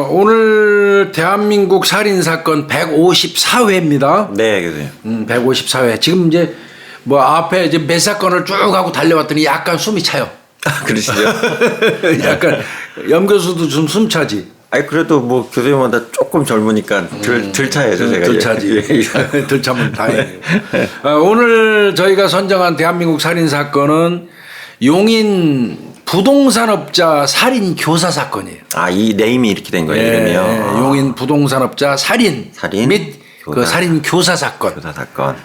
오늘 대한민국 살인사건 154회입니다. 네, 교수님. 154회. 지금 이제 뭐 앞에 이제 몇 사건을 쭉 하고 달려왔더니 약간 숨이 차요. 아, 그러시죠? 약간 염 교수도 좀 숨 차지. 아니, 그래도 뭐 교수님보다 조금 젊으니까 덜 차야죠, 제가. 덜 차지. 덜 차면 다행이에요. 오늘 저희가 선정한 대한민국 살인사건은 용인 부동산업자 살인 교사 사건이에요. 아, 이 네임이 이렇게 된 거예요, 이름이요? 용인 부동산업자 살인 및 교사. 그 살인 교사 사건. 교사 사건.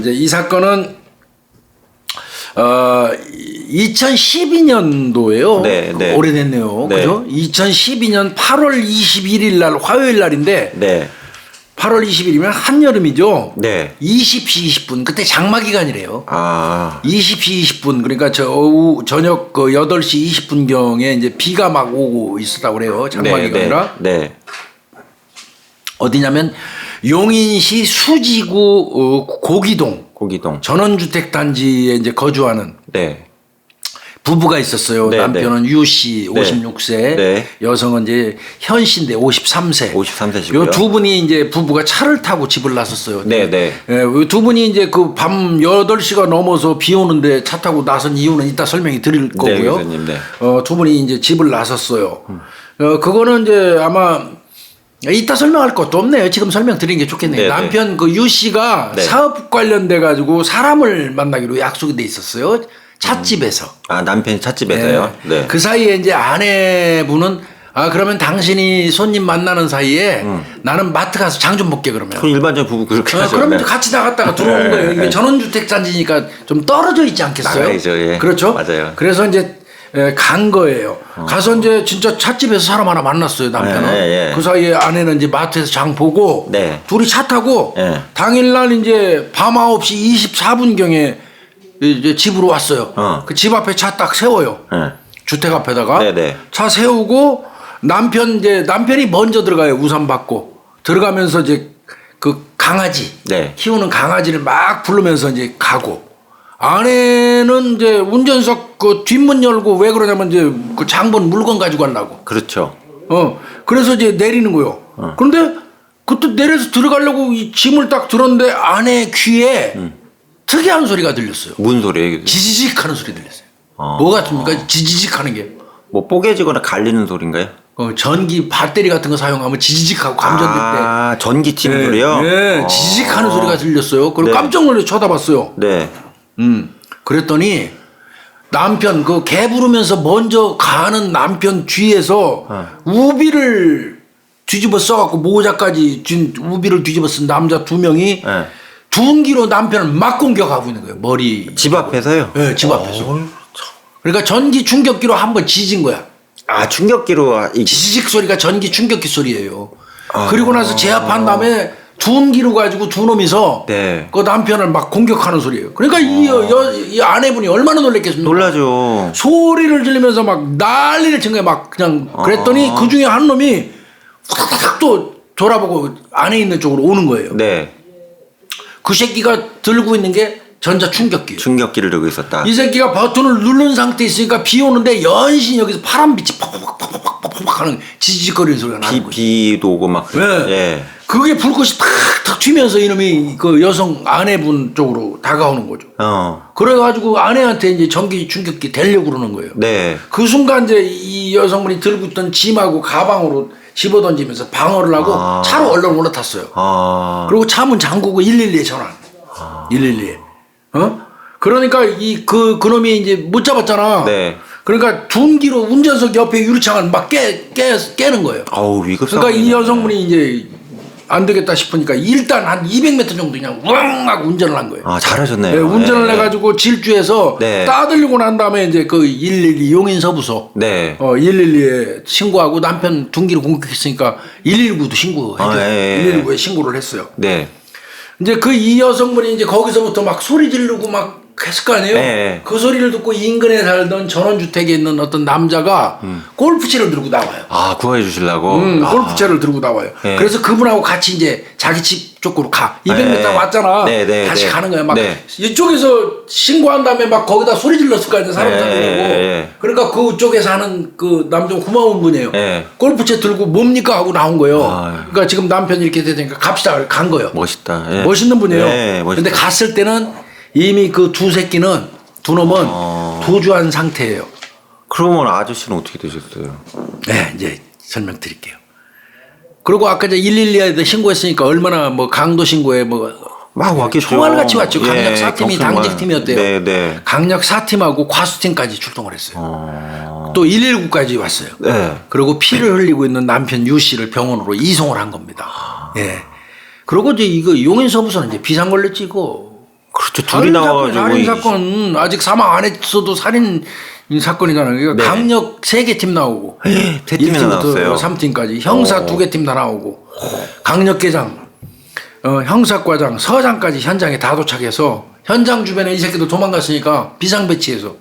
이제 이 사건은 2012년도예요. 네, 네. 오래됐네요. 네. 그죠? 2012년 8월 21일 날 화요일 날인데 네. 8월 20일이면 한여름이죠. 네. 20시 20분. 그때 장마 기간이래요. 아. 20시 20분. 그러니까 저녁 그 8시 20분경에 이제 비가 막 오고 있었다고 그래요. 장마 네, 기간이라. 네. 어디냐면 용인시 수지구 고기동 전원주택 단지에 이제 거주하는 네. 부부가 있었어요. 네, 남편은 유 씨, 네. 56세, 네. 여성은 이제 현 씨인데 53세. 53세시고요. 요 두 분이 이제 부부가 차를 타고 집을 나섰어요. 네, 네. 두 분이 이제 그 밤 8시가 넘어서 비 오는데 차 타고 나선 이유는 이따 설명이 드릴 거고요. 교수님, 네. 두 분이 이제 집을 나섰어요. 그거는 이제 아마 이따 설명할 것도 없네요. 지금 설명드리는 게 좋겠네요. 네네. 남편 그 유 씨가 네. 사업 관련돼 가지고 사람을 만나기로 약속이 돼 있었어요. 찻집에서. 아, 남편이 찻집에서요? 네. 그 사이에 이제 아내분은 그러면 당신이 손님 만나는 사이에 나는 마트 가서 장 좀 볼게 그러면. 그럼 일반적인 부부 그렇게 하죠. 그러면 네. 같이 나갔다가 들어오는 거예요. 이게 전원주택 단지니까 좀 떨어져 있지 않겠어요? 나가야죠, 예. 그렇죠? 맞아요. 그래서 이제 간 거예요. 가서 이제 진짜 찻집에서 사람 하나 만났어요, 남편은. 예. 그 사이에 아내는 이제 마트에서 장 보고 네. 둘이 차 타고 예. 당일날 이제 밤 9시 24분경에 이제 집으로 왔어요. 그 집 앞에 차 딱 세워요. 네. 주택 앞에다가 네네. 차 세우고 남편이 먼저 들어가요. 우산 받고 들어가면서 이제 그 강아지 네. 키우는 강아지를 막 부르면서 이제 가고 아내는 이제 운전석 그 뒷문 열고 왜 그러냐면 이제 그 장본 물건 가지고 가려고. 그렇죠. 그래서 이제 내리는 거요. 그런데 그때 내려서 들어가려고 이 짐을 딱 들었는데 아내 귀에 특이한 소리가 들렸어요. 무슨 소리예요? 지지직 하는 소리 들렸어요. 뭐 같습니까? 지지직 하는 게. 뭐 뽀개지거나 갈리는 소리인가요? 전기 배터리 같은 거 사용하면 지지직하고 감전될 때. 아, 전기 튀는 소리요? 네, 지지직 하는 소리가 들렸어요. 그리고 네. 깜짝 놀라서 쳐다봤어요. 네. 그랬더니 남편 그 개 부르면서 먼저 가는 남편 뒤에서 우비를 뒤집어 써갖고 모자까지 쥔 우비를 뒤집어 쓴 남자 2명이 네. 둔기로 남편을 막 공격하고 있는 거예요. 머리. 집 앞에서요? 네, 집 앞에서. 그러니까 전기 충격기로 한번 지진 거야. 아, 충격기로 지지직 소리가 전기 충격기 소리예요. 그리고 나서 제압한 다음에 둔기로 가지고 두 놈이서 네. 그 남편을 막 공격하는 소리예요. 그러니까 이 아내분이 얼마나 놀랬겠습니까? 놀라죠. 소리를 지르면서 막 난리를 친 거야. 막 그냥 그랬더니 그 중에 한 놈이 후다닥 또 돌아보고 안에 있는 쪽으로 오는 거예요. 네. 그 새끼가 들고 있는 게 전자충격기. 충격기를 들고 있었다. 이 새끼가 버튼을 누른 상태에 있으니까 비 오는데 연신 여기서 파란빛이 팍팍팍팍팍 하는 지지직거리는 소리가 나는 거죠. 비도 오고 막. 네. 예. 그게 불꽃이 탁탁 튀면서 이놈이 그 여성 아내분 쪽으로 다가오는 거죠. 그래가지고 아내한테 이제 전기 충격기 대려고 그러는 거예요. 네. 그 순간 이제 이 여성분이 들고 있던 짐하고 가방으로 집어던지면서 방어를 하고 차로 얼른 올라탔어요. 그리고 차 문 잠그고 112에 전화. 112에. 그러니까 그놈이 이제 못 잡았잖아. 네. 그러니까 둔기로 운전석 옆에 유리창을 막 깨는 거예요. 아우, 위급 그러니까 이 여성분이 이제 안 되겠다 싶으니까 일단 한 200m 정도 그냥 우왕 하고 운전을 한 거예요. 아, 잘하셨네요. 네, 운전을 해가지고 질주해서 네. 따들리고 난 다음에 이제 그 112 용인서부서 네. 112에 신고하고 남편 둔기로 공격했으니까 119도 신고해줘. 예. 119에 신고를 했어요. 네. 이제 이 여성분이 이제 거기서부터 막 소리 지르고 막 했을 거 아니에요? 네. 그 소리를 듣고 인근에 살던 전원주택에 있는 어떤 남자가 골프채를 들고 나와요. 아, 구해 주시려고? 골프채를 들고 나와요. 네. 그래서 그분하고 같이 이제 자기 집 쪽으로 가. 200m 네. 왔잖아. 네, 네, 다시 네. 가는 거야. 막 네. 이쪽에서 신고한 다음에 막 거기다 소리 질렀을 거 아니야. 사람 네, 살리려고. 네. 그러니까 그쪽에 사는 그 남자 고마운 분이에요. 네. 골프채 들고 뭡니까 하고 나온 거예요. 아, 그러니까 지금 남편이 이렇게 되니까 갑시다. 간 거예요. 멋있다. 예. 멋있는 분이에요. 네, 멋있다. 근데 갔을 때는 이미 그 두 새끼는 두 놈은 도주한 상태예요. 그러면 아저씨는 어떻게 되셨어요? 네, 이제 설명드릴게요. 그리고 아까 저 112에도 신고했으니까 얼마나 뭐 강도 신고에 뭐 막 왔겠죠. 총알같이 왔죠. 강력 예, 4팀이 경찰관. 당직팀이었대요. 네, 네. 강력 4팀하고 과수팀까지 출동을 했어요. 또 119까지 왔어요. 네. 그리고 피를 흘리고 있는 남편 유 씨를 병원으로 이송을 한 겁니다. 예. 그리고 이제 이거 용인서부서는 이제 비상 걸렸지 이거. 그렇죠. 둘이 나와가지고. 살인 사건 아직 사망 안 했어도 살인 사건이잖아요. 그러니까 네. 강력 3개 팀 나오고 세 팀이나 1팀부터 나왔어요. 3팀까지 형사 2개 팀 다 나오고 강력계장, 형사과장, 서장까지 현장에 다 도착해서 현장 주변에 이 새끼들 도망갔으니까 비상 배치해서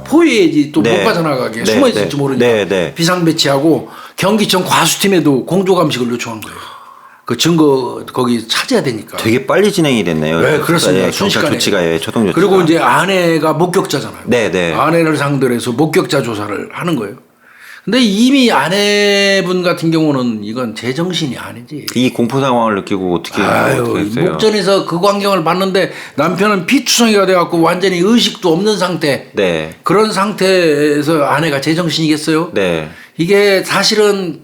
포위해야지 또 못 네. 빠져나가게 네, 숨어 있을지 네. 모르니까 네, 네. 비상 배치하고 경기청 과수팀에도 공조감식을 요청한 거예요. 그 증거 거기 찾아야 되니까. 되게 빨리 진행이 됐네요. 네, 그렇습니다. 예, 경찰 순식간에. 조치가, 예, 초동 조치가. 그리고 이제 아내가 목격자잖아요. 네, 네. 아내를 상대로 해서 목격자 조사를 하는 거예요. 근데 이미 아내분 같은 경우는 이건 제정신이 아니지. 이 공포 상황을 느끼고 어떻게 아유, 했어요? 목전에서 그 광경을 봤는데 남편은 피투성이가 돼갖고 완전히 의식도 없는 상태. 네. 그런 상태에서 아내가 제정신이겠어요? 네. 이게 사실은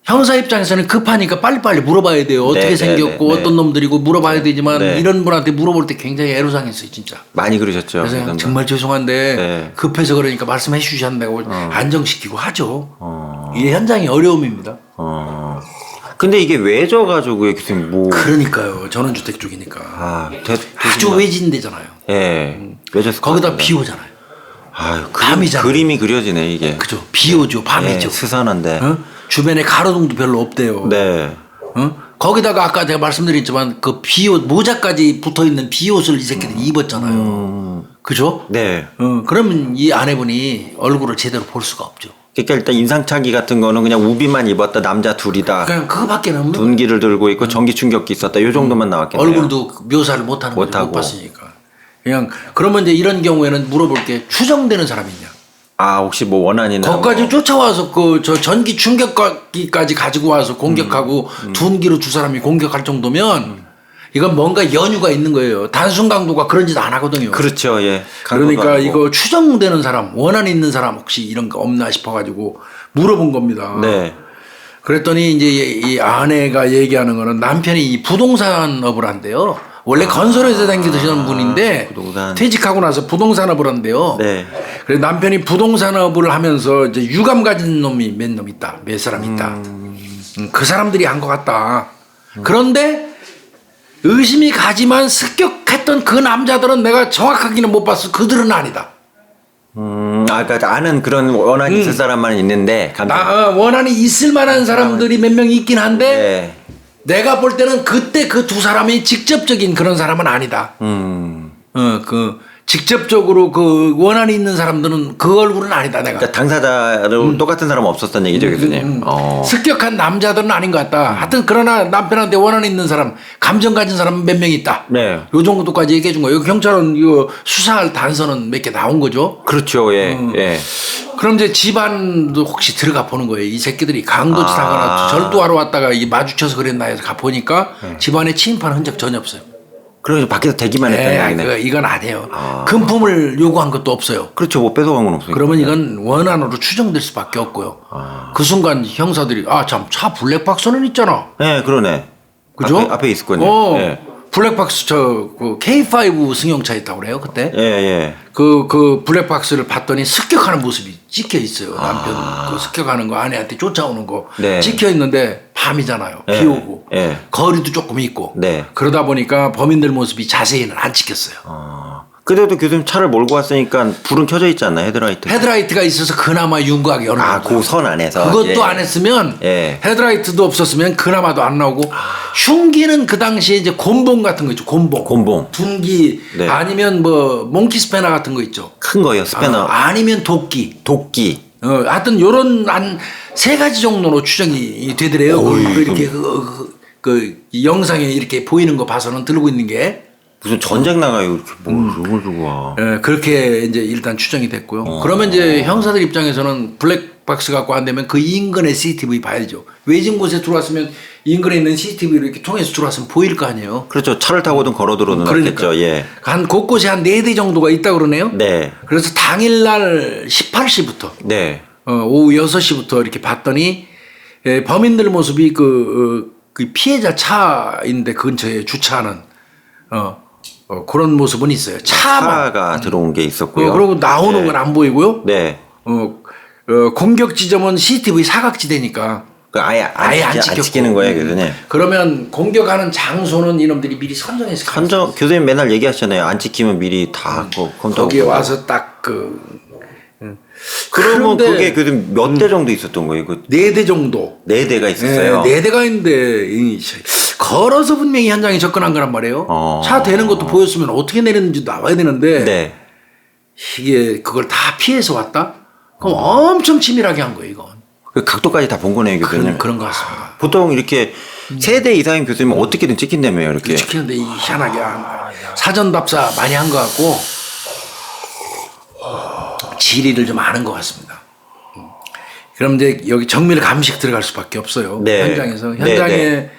형사 입장에서는 급하니까 빨리빨리 물어봐야 돼요. 어떻게 네, 생겼고 네, 네. 어떤 놈들이고 물어봐야 되지만 네. 이런 분한테 물어볼 때 굉장히 애로사항했어요, 진짜. 많이 그러셨죠. 그래서 그러면. 정말 죄송한데 네. 급해서 그러니까 말씀해 주셨다고 안정시키고 하죠. 어. 이게 현장의 어려움입니다. 근데 이게 왜 져가지고 이렇게 뭐. 그러니까요. 전원주택 쪽이니까. 아주 외진데잖아요. 예. 왜 졌을 거기다 비 오잖아요. 아유, 밤이잖아요. 그림이 그려지네, 이게. 그죠. 비 오죠. 밤이죠. 예, 스산한데. 어? 주변에 가로등도 별로 없대요. 네. 어? 거기다가 아까 제가 말씀드렸지만 그 비옷 모자까지 붙어 있는 비옷을 이 새끼들이 입었잖아요. 그죠? 네. 그러면 이 아내분이 얼굴을 제대로 볼 수가 없죠. 그러니까 일단 인상착의 같은 거는 그냥 우비만 입었다, 남자 둘이다. 그냥 그거밖에 없는 거예요. 둔기를 들고 있고 전기 충격기 있었다. 요 정도만 나왔겠네요. 얼굴도 묘사를 못하는 거죠. 못하고. 못 봤으니까. 그냥 그러면 이제 이런 경우에는 물어볼 게 추정되는 사람이 있냐. 아, 혹시 뭐 원한이나. 거기까지 뭐. 쫓아와서 그 저 전기 충격기까지 가지고 와서 공격하고 둔기로 두 사람이 공격할 정도면 이건 뭔가 연유가 있는 거예요. 단순 강도가 그런 짓 안 하거든요. 그렇죠, 예. 그러니까 강도도 이거 추정되는 사람, 원한 있는 사람 혹시 이런 거 없나 싶어가지고 물어본 겁니다. 네. 그랬더니 이제 이 아내가 얘기하는 거는 남편이 이 부동산업을 한대요. 원래 건설회사 다니시던 분인데 부동산. 퇴직하고 나서 부동산업을 한대요. 네. 그래서 남편이 부동산업을 하면서 이제 유감 가진 놈이 몇 놈 있다, 몇 사람 있다. 그 사람들이 한 것 같다. 그런데 의심이 가지만 습격했던 그 남자들은 내가 정확하게는 못 봤어. 그들은 아니다. 그러니까 아는 그런 원한이 있을 사람만 있는데. 원한이 있을 만한 사람들이 몇 명 있긴 한데 네. 내가 볼 때는 그때 그 두 사람이 직접적인 그런 사람은 아니다. 그 직접적으로 그 원한이 있는 사람들은 그 얼굴은 아니다 내가. 그러니까 당사자로 똑같은 사람은 없었던 얘기죠, 교수님. 습격한 남자들은 아닌 것 같다. 하여튼 그러나 남편한테 원한 있는 사람, 감정 가진 사람은 몇 명 있다. 네. 요 정도까지 얘기해 준 거예요. 경찰은 이거 수사할 단서는 몇 개 나온 거죠. 그렇죠, 예. 예. 그럼 이제 집안도 혹시 들어가 보는 거예요. 이 새끼들이 강도짓 하거나 절도하러 왔다가 이 마주쳐서 그랬나 해서 가 보니까 집안에 침입한 흔적 전혀 없어요. 그래서 밖에서 대기만 했다는 얘기네. 이건 아니에요. 금품을 요구한 것도 없어요. 그렇죠, 뭐 뺏어간 건 없으니까. 그러면 이건 원한으로 추정될 수밖에 없고요. 그 순간 형사들이 참 차 블랙박스는 있잖아. 네, 그러네. 그죠? 앞에 있을 거네요. 예. 블랙박스 그 K5 승용차 있다고 그래요 그때. 예, 예. 그 블랙박스를 봤더니 습격하는 모습이 찍혀 있어요. 남편 그 습격하는 거 아내한테 쫓아오는 거 네. 찍혀 있는데 밤이잖아요. 예, 비 오고 예. 거리도 조금 있고 네. 그러다 보니까 범인들 모습이 자세히는 안 찍혔어요. 그래도 교수님 차를 몰고 왔으니까 불은 켜져 있지 않나요? 헤드라이트. 헤드라이트가 있어서 그나마 윤곽이 어느 정도. 그 선 안에서. 그것도 예. 안 했으면 예. 헤드라이트도 없었으면 그나마도 안 나오고 흉기는 그 당시에 이제 곤봉 같은 거 있죠. 곤봉. 둔기 네. 아니면 뭐 몽키 스패너 같은 거 있죠. 큰 거예요, 스패너. 아니면 도끼. 하여튼 요런 한 3가지 정도로 추정이 되더래요. 이렇게 이 영상에 이렇게 보이는 거 봐서는 들고 있는 게. 무슨 전쟁 나가요, 이렇게 뭘 들고 와. 그렇게 이제 일단 추정이 됐고요. 그러면 이제 형사들 입장에서는 블랙박스 갖고 안 되면 그 인근의 CCTV 봐야죠. 외진 곳에 들어왔으면 인근에 있는 CCTV를 이렇게 통해서 들어왔으면 보일 거 아니에요. 그렇죠. 차를 타고든 걸어 들어오는 거겠죠. 예. 한 곳곳에 한 4대 정도가 있다 그러네요. 네. 그래서 당일날 18시부터 네. 오후 6시부터 이렇게 봤더니 범인들 모습이 그 피해자 차인데 근처에 주차하는 그런 모습은 있어요. 차가 들어온 게 있었고요. 그리고 나오는 건 안 보이고요. 네. 공격 지점은 CCTV 사각지대니까 아예 안 찍히는 거예요, 교수님. 그러면 공격하는 장소는 이놈들이 미리 선정해서 교수님 맨날 얘기하시잖아요. 안 찍히면 미리 다 검토하고. 거기에 와서 딱 그러면 그런데 그게 교수님 몇 대 정도 있었던 거예요? 4대 정도. 4대가 있었어요. 4대가 있는데 걸어서 분명히 현장에 접근한 거란 말이에요. 차 대는 것도 보였으면 어떻게 내렸는지 나와야 되는데 네. 이게 그걸 다 피해서 왔다? 그럼 엄청 치밀하게 한 거예요, 이건. 그 각도까지 다 본 거네요, 교수님. 그런 것 같습니다. 보통 이렇게 3대 이상인 교수님은 어떻게든 찍힌다며요, 이렇게. 찍히는데 희한하게 사전 답사 많이 한 것 같고 지리를 좀 아는 것 같습니다. 그럼 이제 여기 정밀 감식 들어갈 수밖에 없어요. 네. 현장에서 네.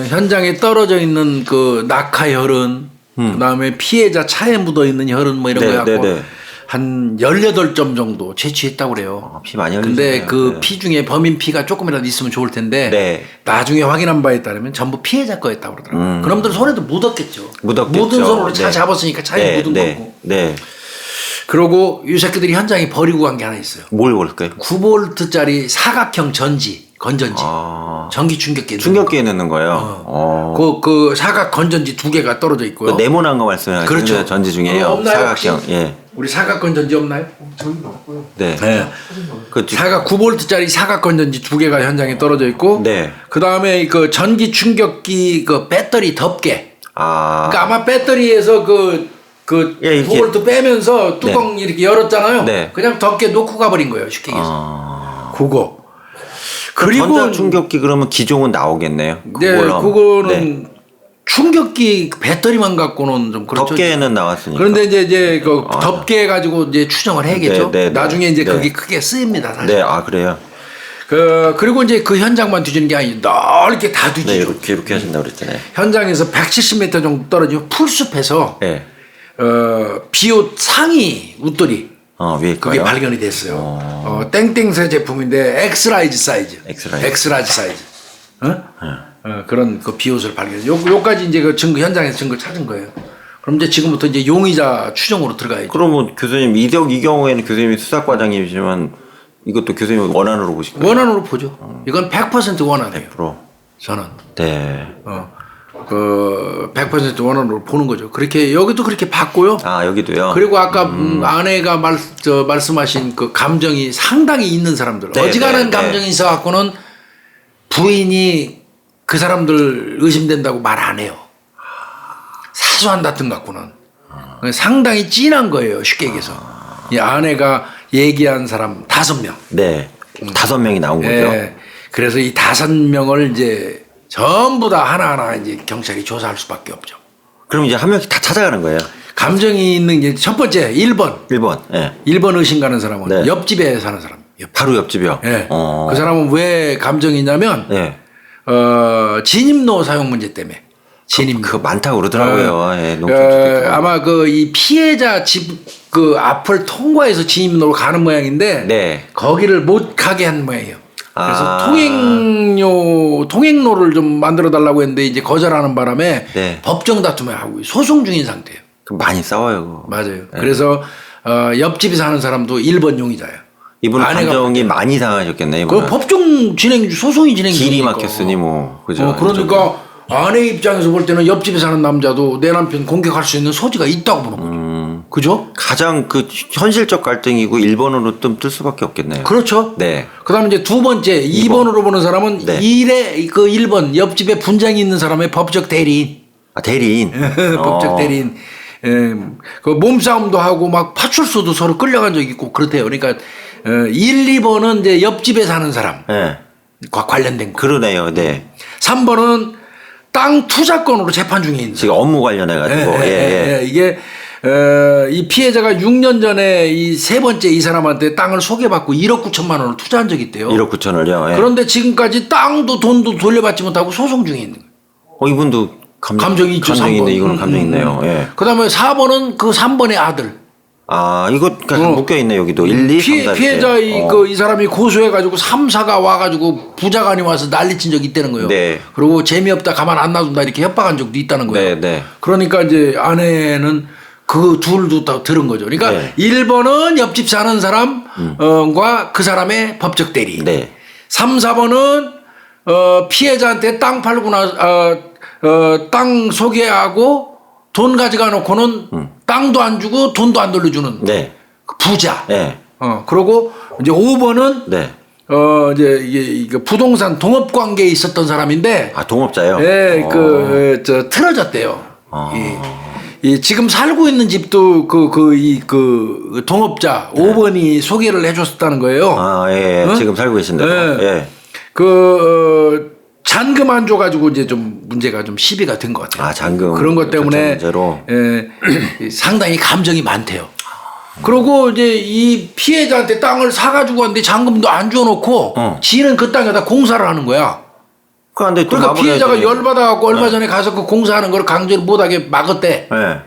현장에 떨어져 있는 그 낙하 혈흔, 그다음에 피해자 차에 묻어 있는 혈흔 뭐 이런 거 갖고 한 18점 정도 채취했다고 그래요. 피 많이 흘리시네요. 근데 그 피 중에 범인 피가 조금이라도 있으면 좋을 텐데 나중에 확인한 바에 따르면 전부 피해자 거였다고 그러더라고요. 그놈들 손에도 묻었겠죠. 묻은 손으로 차 잡았으니까 차에 묻은 거고. 네. 그러고 이 새끼들이 현장에 버리고 간 게 하나 있어요. 뭘 버릴까요? 9볼트짜리 사각형 건전지. 전기 충격기에 충격기에 넣는 거예요. 그 사각 건전지 2개가 떨어져 있고요. 네모난 거 말씀하시는 그렇죠. 전지 중에요. 없나요, 사각형. 혹시? 예. 우리 사각 건전지 없나요? 저희도 없고요. 네. 사각 9볼트짜리 사각 건전지 2개가 현장에 떨어져 있고. 네. 그 다음에 그 전기 충격기 그 배터리 덮개. 그러니까 아마 배터리에서 그 9볼트 빼면서 뚜껑 이렇게 열었잖아요. 네. 그냥 덮개 놓고 가버린 거예요. 쉽게 얘기해서. 그거. 그리고 전자 충격기 그러면 기종은 나오겠네요. 네, 그거는 충격기 배터리만 갖고는 좀 그렇죠. 덮개는 나왔으니까. 그런데 이제 그 덮개 가지고 이제 추정을 해야겠죠. 나중에 이제 네. 그게 크게 쓰입니다. 사실. 네, 그래요. 그리고 이제 그 현장만 뒤지는 게 아니라 넓게 다 뒤지죠. 네, 이렇게 하신다고 그랬잖아요. 현장에서 170m 정도 떨어지면 풀숲에서 네. 비옷 상의 웃돌이 위에 그게 발견이 됐어요. 땡땡새 제품인데 엑스라이즈 사이즈. 그런 그 비옷을 발견. 요까지 이제 그 현장에서 증거 찾은 거예요. 그럼 이제 지금부터 이제 용의자 추정으로 들어가야죠. 그러면 교수님 이 경우에는 교수님이 수사과장이시지만 이것도 교수님 원안으로 보실까요? 원안으로 보죠. 이건 100% 원안이에요. 100%. 저는. 네. 100% 원안으로 보는 거죠. 그렇게 여기도 그렇게 봤고요. 여기도요. 그리고 아까 아내가 말씀하신 그 감정이 상당히 있는 사람들, 어지간한 감정이 있어 갖고는 부인이 그 사람들 의심된다고 말 안 해요. 사소한 다툼 갖고는 상당히 찐한 거예요. 쉽게 얘기해서 이 아내가 얘기한 사람 5명. 네, 5명이 나온 거죠. 네. 그래서 이 5명을 이제 전부 다 하나하나 이제 경찰이 조사할 수밖에 없죠. 그럼 이제 한 명씩 다 찾아가는 거예요. 감정이 있는 이제 첫 번째 1번. 1번 의심 가는 사람은 옆집에 사는 사람. 바로 옆집이요. 네. 그 사람은 왜 감정이 있냐면 진입로 사용 문제 때문에. 그거 많다고 그러더라고요. 아마 이 피해자 집 그 앞을 통과해서 진입로로 가는 모양인데 거기를 못 가게 한 모양이에요. 그래서 통행로를 좀 만들어 달라고 했는데 이제 거절하는 바람에 법정 다툼을 하고 소송 중인 상태예요. 그럼 많이 싸워요. 맞아요. 그래서 옆집에 사는 사람도 1번 용의자예요. 이분은 감정이 많이 상하셨겠네요. 그 법정 소송이 진행 중이니까. 길이 막혔으니 뭐 그죠. 그러니까 아내 입장에서 볼 때는 옆집에 사는 남자도 내 남편 공격할 수 있는 소지가 있다고 보는 거죠. 그죠? 가장 그 현실적 갈등이고 1번으로 좀 뜰 수밖에 없겠네요. 그렇죠. 네. 그다음에 이제 두 번째 2번으로 보는 사람은 네. 1에 그 1번 옆집에 분장이 있는 사람의 법적 대리인. 아, 대리인. 법적 대리인. 그 몸싸움도 하고 막 파출소도 서로 끌려간 적이 있고 그렇대요. 그러니까 1, 2번은 이제 옆집에 사는 사람. 네. 관련된 거. 그러네요. 네. 3번은 땅 투자권으로 재판 중에 있는. 지금 업무 관련해 가지고. 예. 이게 이 피해자가 6년 전에 이 세 번째 이 사람한테 땅을 소개받고 1억 9천만 원을 투자한 적이 있대요. 1억 9천을요. 예. 그런데 지금까지 땅도 돈도 돌려받지 못하고 소송 중에 있는 거예요. 이분도 감정이 있죠. 감정이 3번. 있네. 이거는 감정이 있네요. 예. 그다음에 4번은 그 3번의 아들. 아, 이거 묶여 있네 여기도. 1, 2, 3, 4. 피해자 이 사람이 고소해가지고 3, 4가 와가지고 부자간이 와서 난리친 적이 있다는 거예요. 네. 그리고 재미없다 가만 안 놔둔다 이렇게 협박한 적도 있다는 거예요. 네, 네. 그러니까 이제 아내는 그 둘도 다 들은 거죠. 그러니까 네. 1번은 옆집 사는 사람과 그 사람의 법적 대리. 네. 3, 4번은 피해자한테 땅 팔고 땅 소개하고 돈 가져가 놓고는 땅도 안 주고 돈도 안 돌려주는 네. 그 부자. 네. 그리고 이제 5번은 네. 이제 이게 부동산 동업 관계에 있었던 사람인데 아, 동업자요? 예, 틀어졌대요. 아. 이 지금 살고 있는 집도 그 동업자 5번이 소개를 해줬었다는 거예요. 아, 예. 지금 살고 계신데요. 예. 예. 잔금 안 줘가지고 이제 좀 문제가 좀 시비가 된 것 같아요. 아, 잔금. 그런 것 때문에 문제로. 상당히 감정이 많대요. 그리고 이제 이 피해자한테 땅을 사가지고 왔는데 잔금도 안 줘놓고 지는 그 땅에다 공사를 하는 거야. 그러니까 피해자가 열받아갖고 얼마 전에 가서 그 공사하는 걸 강제로 못하게 막았대. 네.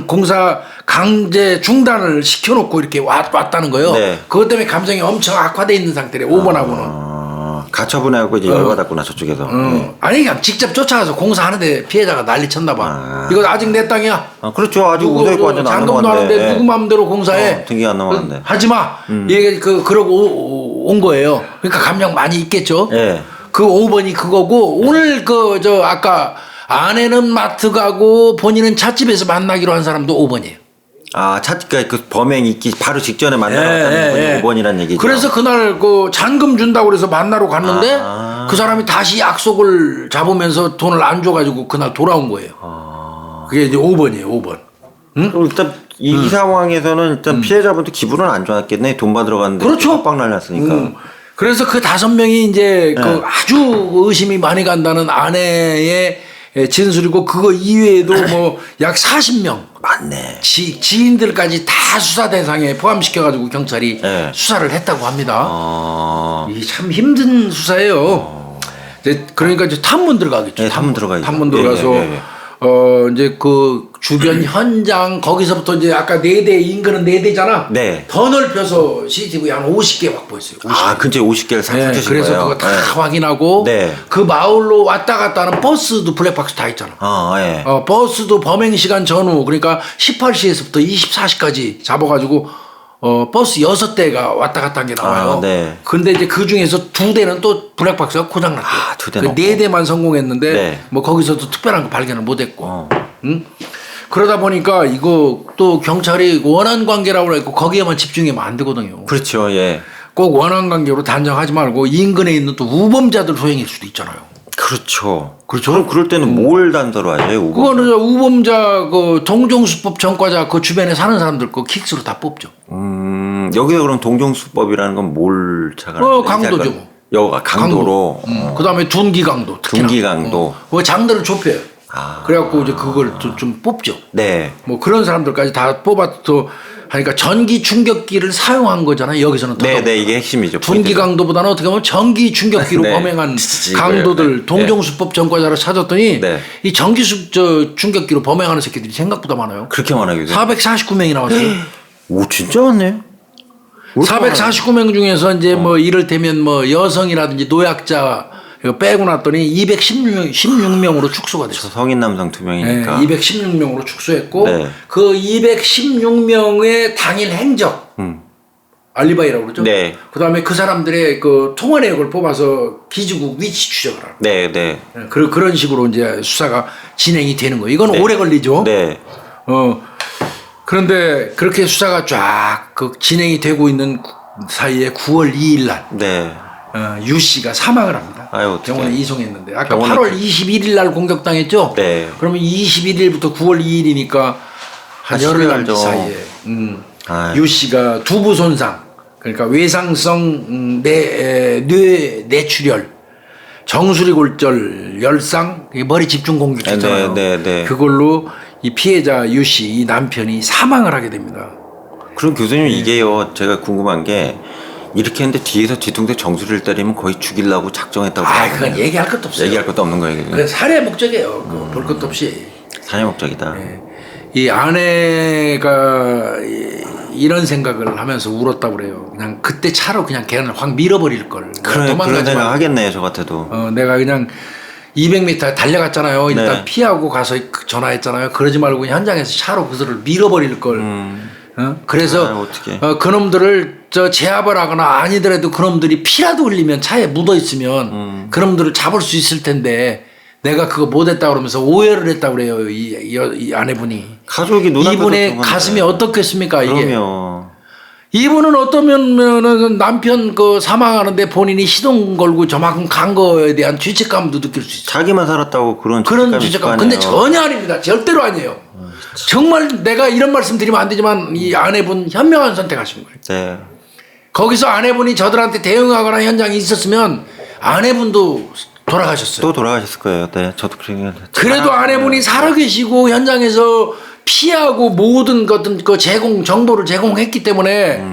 공사 강제 중단을 시켜놓고 이렇게 왔다는 거예요. 네. 그것 때문에 감정이 엄청 악화돼 있는 상태래. 5번하고는. 가처분해갖고 이제 열받았구나 저쪽에서. 네. 아니 그냥 직접 쫓아가서 공사하는데 피해자가 난리 쳤나 봐. 이거 아직 내 땅이야. 그렇죠. 아직 우대고 완전 안 잔금도 하는데 넘어갔는데. 누구 마음대로 공사해. 등기가 안 넘어갔는데. 하지 마. 이게 그러고 온 거예요. 그러니까 감정 많이 있겠죠. 예. 그 5번이 그거고 오늘 아까 아내는 마트 가고 본인은 찻집에서 만나기로 한 사람도 5번이에요. 아, 그러니까 그 범행 있기 바로 직전에 만나러 갔다는 분이 5번이라는 얘기죠. 그래서 그날 그 잔금 준다고 그래서 만나러 갔는데 그 사람이 다시 약속을 잡으면서 돈을 안 줘가지고 그날 돌아온 거예요. 그게 이제 5번이에요. 5번. 응? 그럼 일단 이 상황에서는 일단 피해자분도 기분은 안 좋았겠네. 돈 받으러 갔는데 그렇죠. 협박 날렸으니까. 그래서 그 5명이 이제 그 아주 의심이 많이 간다는 아내의 진술이고 그거 이외에도 뭐 약 40명 맞네. 지인들까지 다 수사 대상에 포함시켜가지고 경찰이 수사를 했다고 합니다. 이게 참 힘든 수사예요. 그러니까 이제 탐문 들어가겠죠. 네, 탐문 들어가야죠. 탐문 들어가서 이제 그 주변 현장 거기서부터 이제 아까 4대 인근은 4대잖아. 네. 더 넓혀서 CCTV 한 50개 확보했어요. 50개. 아, 근처에 50개를 싹 펼쳐진 그래서 거예요. 그거 다 확인하고 그 마을로 왔다 갔다 하는 버스도 블랙박스 다 있잖아. 예. 버스도 범행 시간 전후 그러니까 18시에서부터 24시까지 잡아가지고 버스 6대가 왔다 갔다 한 게 나와요. 네. 근데 이제 그 중에서 2대는 또 블랙박스가 고장났대요. 2대는 4대만 성공했는데 뭐 거기서도 특별한 거 발견을 못했고. 응? 그러다 보니까 이거 또 경찰이 원한 관계라고 했고 거기에만 집중하면 안 되거든요. 그렇죠. 예. 꼭 원한 관계로 단정하지 말고 인근에 있는 또 우범자들 소행일 수도 있잖아요. 그렇죠. 그럼 그럴 때는 뭘 단서로 하죠? 그거는 우범자 그 동종수법 전과자 그 주변에 사는 사람들 그 킥스로 다 뽑죠. 여기서 그럼 동종수법이라는 건 뭘 차가는 강도죠. 여가 강도로. 그다음에 둔기강도. 둔기강도. 그 장들을 좁혀요. 그래갖고 이제 그걸 좀 뽑죠. 네. 뭐 그런 사람들까지 다 뽑아서 하니까 전기 충격기를 사용한 거잖아요. 여기서는. 네, 이게 핵심이죠. 둔기강도보다는 어떻게 보면 전기 충격기로 범행한 강도들 동종수법 전과자를 찾았더니 이 전기 충격기로 범행하는 새끼들이 생각보다 많아요. 그렇게 많아요. 449명이 나왔어요. 오, 진짜 많네요. 449명 중에서 이제 뭐 이를테면 뭐 여성이라든지 노약자 이거 빼고 났더니 216명으로 축소가 됐어요. 성인 남성 2명이니까. 네, 216명으로 축소했고 그 216명의 당일 행적 알리바이라고 그러죠. 네. 그다음에 그 사람들의 그 통화 내역을 뽑아서 기지국 위치 추적을 하는. 네. 그런 식으로 이제 수사가 진행이 되는 거예요. 이건 오래 걸리죠. 네. 그런데 그렇게 수사가 쫙 그 진행이 되고 있는 사이에 9월 2일 날 네. 유 씨가 사망을 합니다. 아유, 어떡해. 병원에 이송했는데 아까 병원에 8월 21일 날 공격당했죠? 네. 그러면 21일부터 9월 2일이니까 한 열흘 날 사이에 유 씨가 두부 손상, 그러니까 외상성 뇌 뇌출혈, 정수리 골절, 열상, 머리 집중 공격했잖아요. 네. 그걸로 이 피해자 유 씨, 이 남편이 사망을 하게 됩니다. 그럼 교수님 이게요, 제가 궁금한 게 이렇게 했는데 뒤에서 뒤통수에 정수리를 때리면 거의 죽이려고 작정했다고. 그건 얘기할 것도 없어요. 얘기할 것도 없는 거예요. 그건 살해 목적이에요. 볼 것도 없이. 살해 목적이다. 이 아내가 이런 생각을 하면서 울었다고 그래요. 그냥 그때 차로 그냥 걔를 확 밀어버릴 걸. 그런 생각 하겠네요, 저 같아도. 내가 그냥 200m 달려갔잖아요. 일단 네. 피하고 가서 전화했잖아요. 그러지 말고 현장에서 차로 그들을 밀어버릴 걸. 그래서 어떡해. 그놈들을 제압을 하거나 아니더라도 그놈들이 피라도 흘리면 차에 묻어 있으면 그놈들을 잡을 수 있을 텐데 내가 그거 못했다 그러면서 오해를 했다 그래요. 이 아내분이. 가족이 눈앞에서 이분의 본 가슴이 건데. 어떻겠습니까 이게. 그럼요. 이분은 어떠면 남편 그 사망하는데 본인이 시동 걸고 저만큼 간 거에 대한 죄책감도 느낄 수 있어요. 자기만 살았다고 그런 죄책감. 근데 전혀 아닙니다. 절대로 아니에요. 정말 내가 이런 말씀 드리면 안 되지만 이 아내분 현명한 선택하신 거예요. 네. 거기서 아내분이 저들한테 대응하거나 현장에 있었으면 아내분도 돌아가셨어요. 또 돌아가셨을 거예요. 네, 저도 그렇게 생각해요. 그래도 아내분이 살아계시고 현장에서 피하고 모든 것들 그 정보를 제공했기 때문에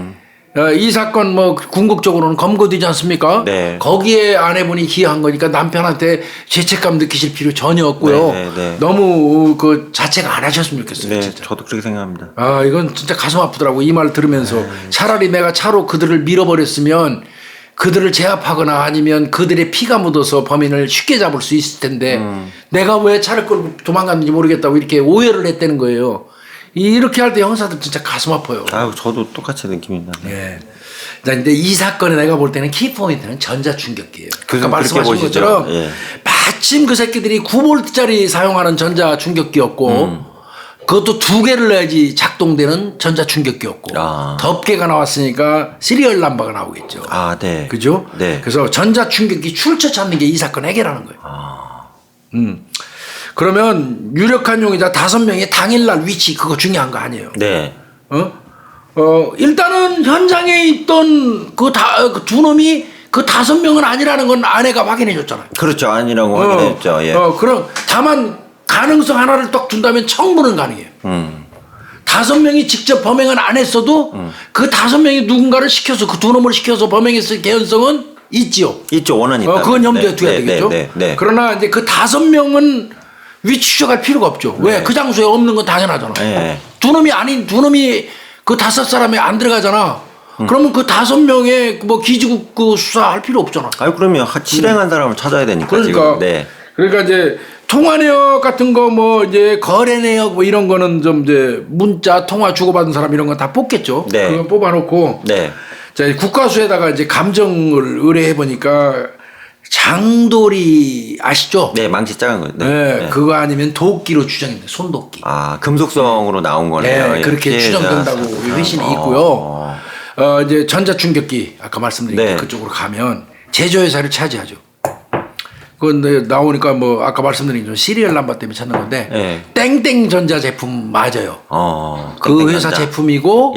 이 사건 뭐 궁극적으로는 검거되지 않습니까? 네. 거기에 아내분이 기여한 거니까 남편한테 죄책감 느끼실 필요 전혀 없고요. 네. 너무 그 자책 안 하셨으면 좋겠어요. 네, 진짜. 저도 그렇게 생각합니다. 이건 진짜 가슴 아프더라고 이 말 들으면서. 차라리 내가 차로 그들을 밀어버렸으면 그들을 제압하거나 아니면 그들의 피가 묻어서 범인을 쉽게 잡을 수 있을 텐데 내가 왜 차를 끌고 도망갔는지 모르겠다고 이렇게 오해를 했다는 거예요. 이렇게 할 때 형사들 진짜 가슴 아파요. 저도 똑같이 느낌입니다. 예. 근데 이 사건에 내가 볼 때는 키포인트는 전자충격기예요. 아까 말씀하신 보시죠. 것처럼 예. 마침 그 새끼들이 9볼트짜리 사용하는 전자충격기였고 그것도 2개를 넣어야지 작동되는 전자충격기였고 덮개가 나왔으니까 시리얼 넘버가 나오겠죠. 네. 그죠? 네. 그래서 전자충격기 출처 찾는 게 이 사건 해결하는 거예요. 그러면 유력한 용의자 5명의 당일날 위치 그거 중요한 거 아니에요. 네. 일단은 현장에 있던 그 두 놈이 그 5명은 아니라는 건 아내가 확인해 줬잖아요. 그렇죠. 아니라고 확인했죠. 예. 그럼 다만 가능성 하나를 딱 둔다면 청부는 가능해요. 5명이 직접 범행은 안 했어도 그 5명이 누군가를 시켜서 그 두 놈을 시켜서 범행했을 개연성은 있지요. 있죠. 원한이 있다. 그건 염두에 둬야 되겠죠. 네. 그러나 이제 그 5명은 위추적할 필요가 없죠. 왜? 그 장소에 없는 건 당연하잖아. 네. 두 놈이 그 5사람에 안 들어가잖아. 그러면 그 5명의 뭐 기지국 그 수사할 필요 없잖아. 그러면 실행한 사람을 찾아야 되니까. 그러니까. 지금. 네. 그러니까 이제 통화 내역 같은 거 뭐 이제 거래 내역 뭐 이런 거는 좀 이제 문자 통화 주고받은 사람 이런 거 다 뽑겠죠. 네. 그거 뽑아놓고. 네. 자, 국가수에다가 이제 감정을 의뢰해 보니까 장돌이 아시죠? 네, 망치 작은 거. 네. 그거 아니면 도끼로 추정입니다. 손도끼. 금속성으로 나온 거네요. 네, 그렇게 추정된다고 회신이 있고요. 이제 전자충격기 아까 말씀드린 그쪽으로 가면 제조회사를 차지하죠. 그건 나오니까 뭐 아까 말씀드린 좀 시리얼 넘버 때문에 찾는 건데 땡땡 전자 제품 맞아요. 그 회사 제품이고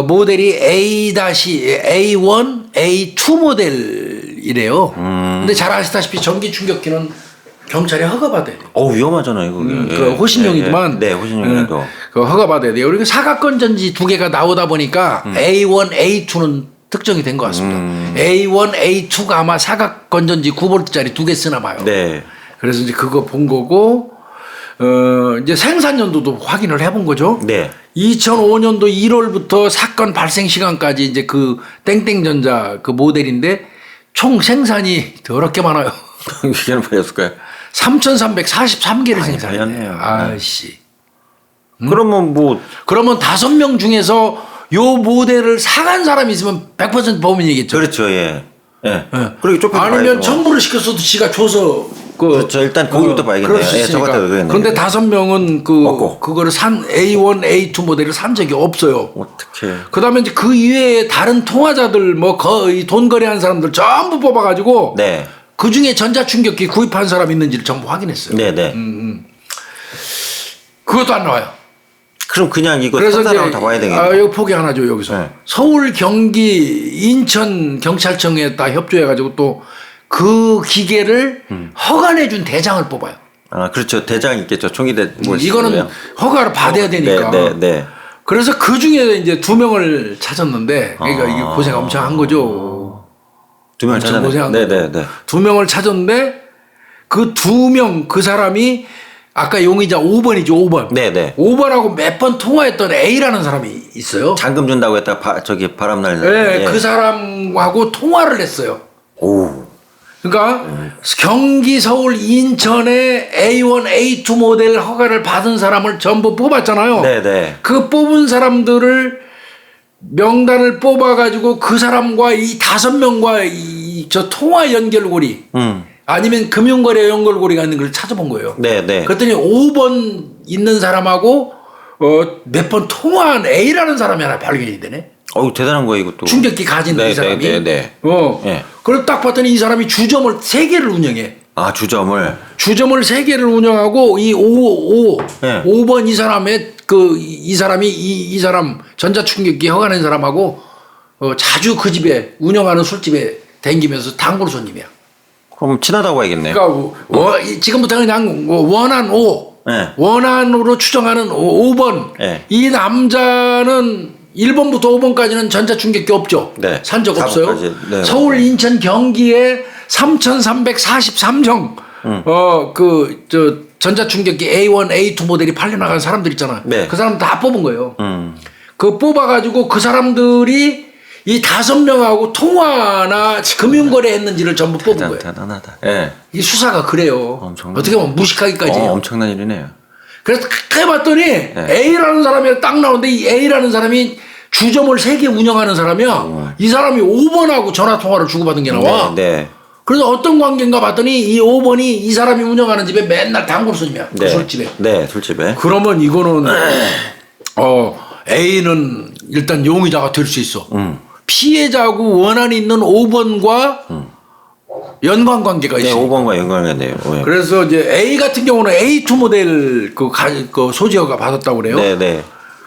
모델이 A-A1, A2 모델이래요. 근데 잘 아시다시피 전기 충격기는 경찰에 허가받아야 돼요. 위험하잖아요, 그게. 그 호신용이지만 네, 호신용이도. 그 허가받아야 돼요. 그리고 사각건 전지 2개가 나오다 보니까 A1, A2는 특정이 된 것 같습니다. A1, A2가 아마 사각건 전지 9볼트짜리 2개 쓰나 봐요. 네. 그래서 이제 그거 본 거고 이제 생산 연도도 확인을 해본 거죠. 네. 2005년도 1월부터 사건 발생 시간까지 이제 그 땡땡전자 그 모델인데 총 생산이 더럽게 많아요. 이게는 뭐였을까요? 3,343개를 생산해요. 달렸네요. 아이씨. 그러면 5명 중에서 요 모델을 사간 사람이 있으면 100% 범인이겠죠. 그렇죠, 예. 예. 그리고 좁혀서 아니면 봐야죠. 청구를 시켰어도 지가 줘서 그렇죠. 일단 거기부터 봐야겠네요. 그럴 수 예, 저거 있으니까. 같아도 그러겠네요. 그런데 5명은 그거를 산 A1, A2 모델을 산 적이 없어요. 어떻게? 그다음에 이제 그 이외에 다른 통화자들 뭐 거의 돈 거래한 사람들 전부 뽑아가지고 네. 그 중에 전자충격기 구입한 사람 있는지를 전부 확인했어요. 네네. 그것도 안 나와요. 그럼 그냥 이거 그래서 사람을 이제 다 봐야 되겠네요. 여기 포기 하나 줘 여기서 네. 서울, 경기, 인천 경찰청에 다 협조해가지고 또 그 기계를 허가내준 대장을 뽑아요. 아 그렇죠. 대장 있겠죠. 총기대 뭐 이거는 있으면. 허가를 받아야 되니까. 네. 그래서 그 중에 이제 2명을 찾았는데 그러니까 이게 고생 엄청 한 거죠. 2명을 엄청 찾아내. 고생한 네네. 2명을 찾았는데 그 2명 그 사람이 아까 용의자 5번이죠 5번. 네네. 5번하고 몇 번 통화했던 A라는 사람이 있어요. 잔금 준다고 했다 저기 바람 날려. 네, 그 사람하고 통화를 했어요. 오. 그러니까 경기, 서울, 인천에 A1, A2 모델 허가를 받은 사람을 전부 뽑았잖아요. 네네. 그 뽑은 사람들을 명단을 뽑아가지고 그 사람과 이 5명과 저 통화 연결고리 아니면 금융거래 연결고리가 있는 걸 찾아본 거예요. 네네. 그랬더니 5번 있는 사람하고 몇 번 통화한 A라는 사람이 하나 발견이 되네. 어우 대단한 거예요 이것도. 충격기 가진 이 사람이. 네네. 네. 그걸 딱 봤더니 이 사람이 주점을 3개를 운영해. 아 주점을. 주점을 3개를 운영하고 이 네. 5번 이 사람의 이 사람이 이 사람 전자충격기 허가낸 사람하고 자주 그 집에 운영하는 술집에 댕기면서 단골 손님이야. 그럼 친하다고 봐야겠네요. 그러니까 지금부터 그냥 원한 5. 네. 원한으로 추정하는 5번. 네. 이 남자는 1번부터 5번까지는 전자충격기 없죠. 네. 산 적 없어요. 4번까지. 네. 서울, 인천, 경기에 3,343정 전자충격기 A1, A2 모델이 팔려나간 사람들 있잖아. 네. 그 사람 다 뽑은 거예요. 그 뽑아가지고 그 사람들이 이 5명하고 통화나 금융거래 했는지를 전부 뽑은 거예요. 대단하다. 예. 이 수사가 그래요. 엄청나네. 어떻게 보면 무식하기까지 해요. 엄청난 일이네요. 그래서 해봤더니 A라는 사람이 딱 나오는데 이 A라는 사람이 주점을 3개 운영하는 사람이야. 이 사람이 5번하고 전화통화를 주고받은 게 나와. 네. 그래서 어떤 관계인가 봤더니 이 5번이 이 사람이 운영하는 집에 맨날 단골 손님이야. 그 네. 술집에. 네, 술집에. 그러면 이거는 A는 일단 용의자가 될 수 있어. 피해자하고 원한이 있는 5번과 연관관계가 네, 있어요. 5번과 연관이네요. 네. 그래서 이제 A 같은 경우는 A2 모델 그 소지허가 받았다고 그래요. 네, 네.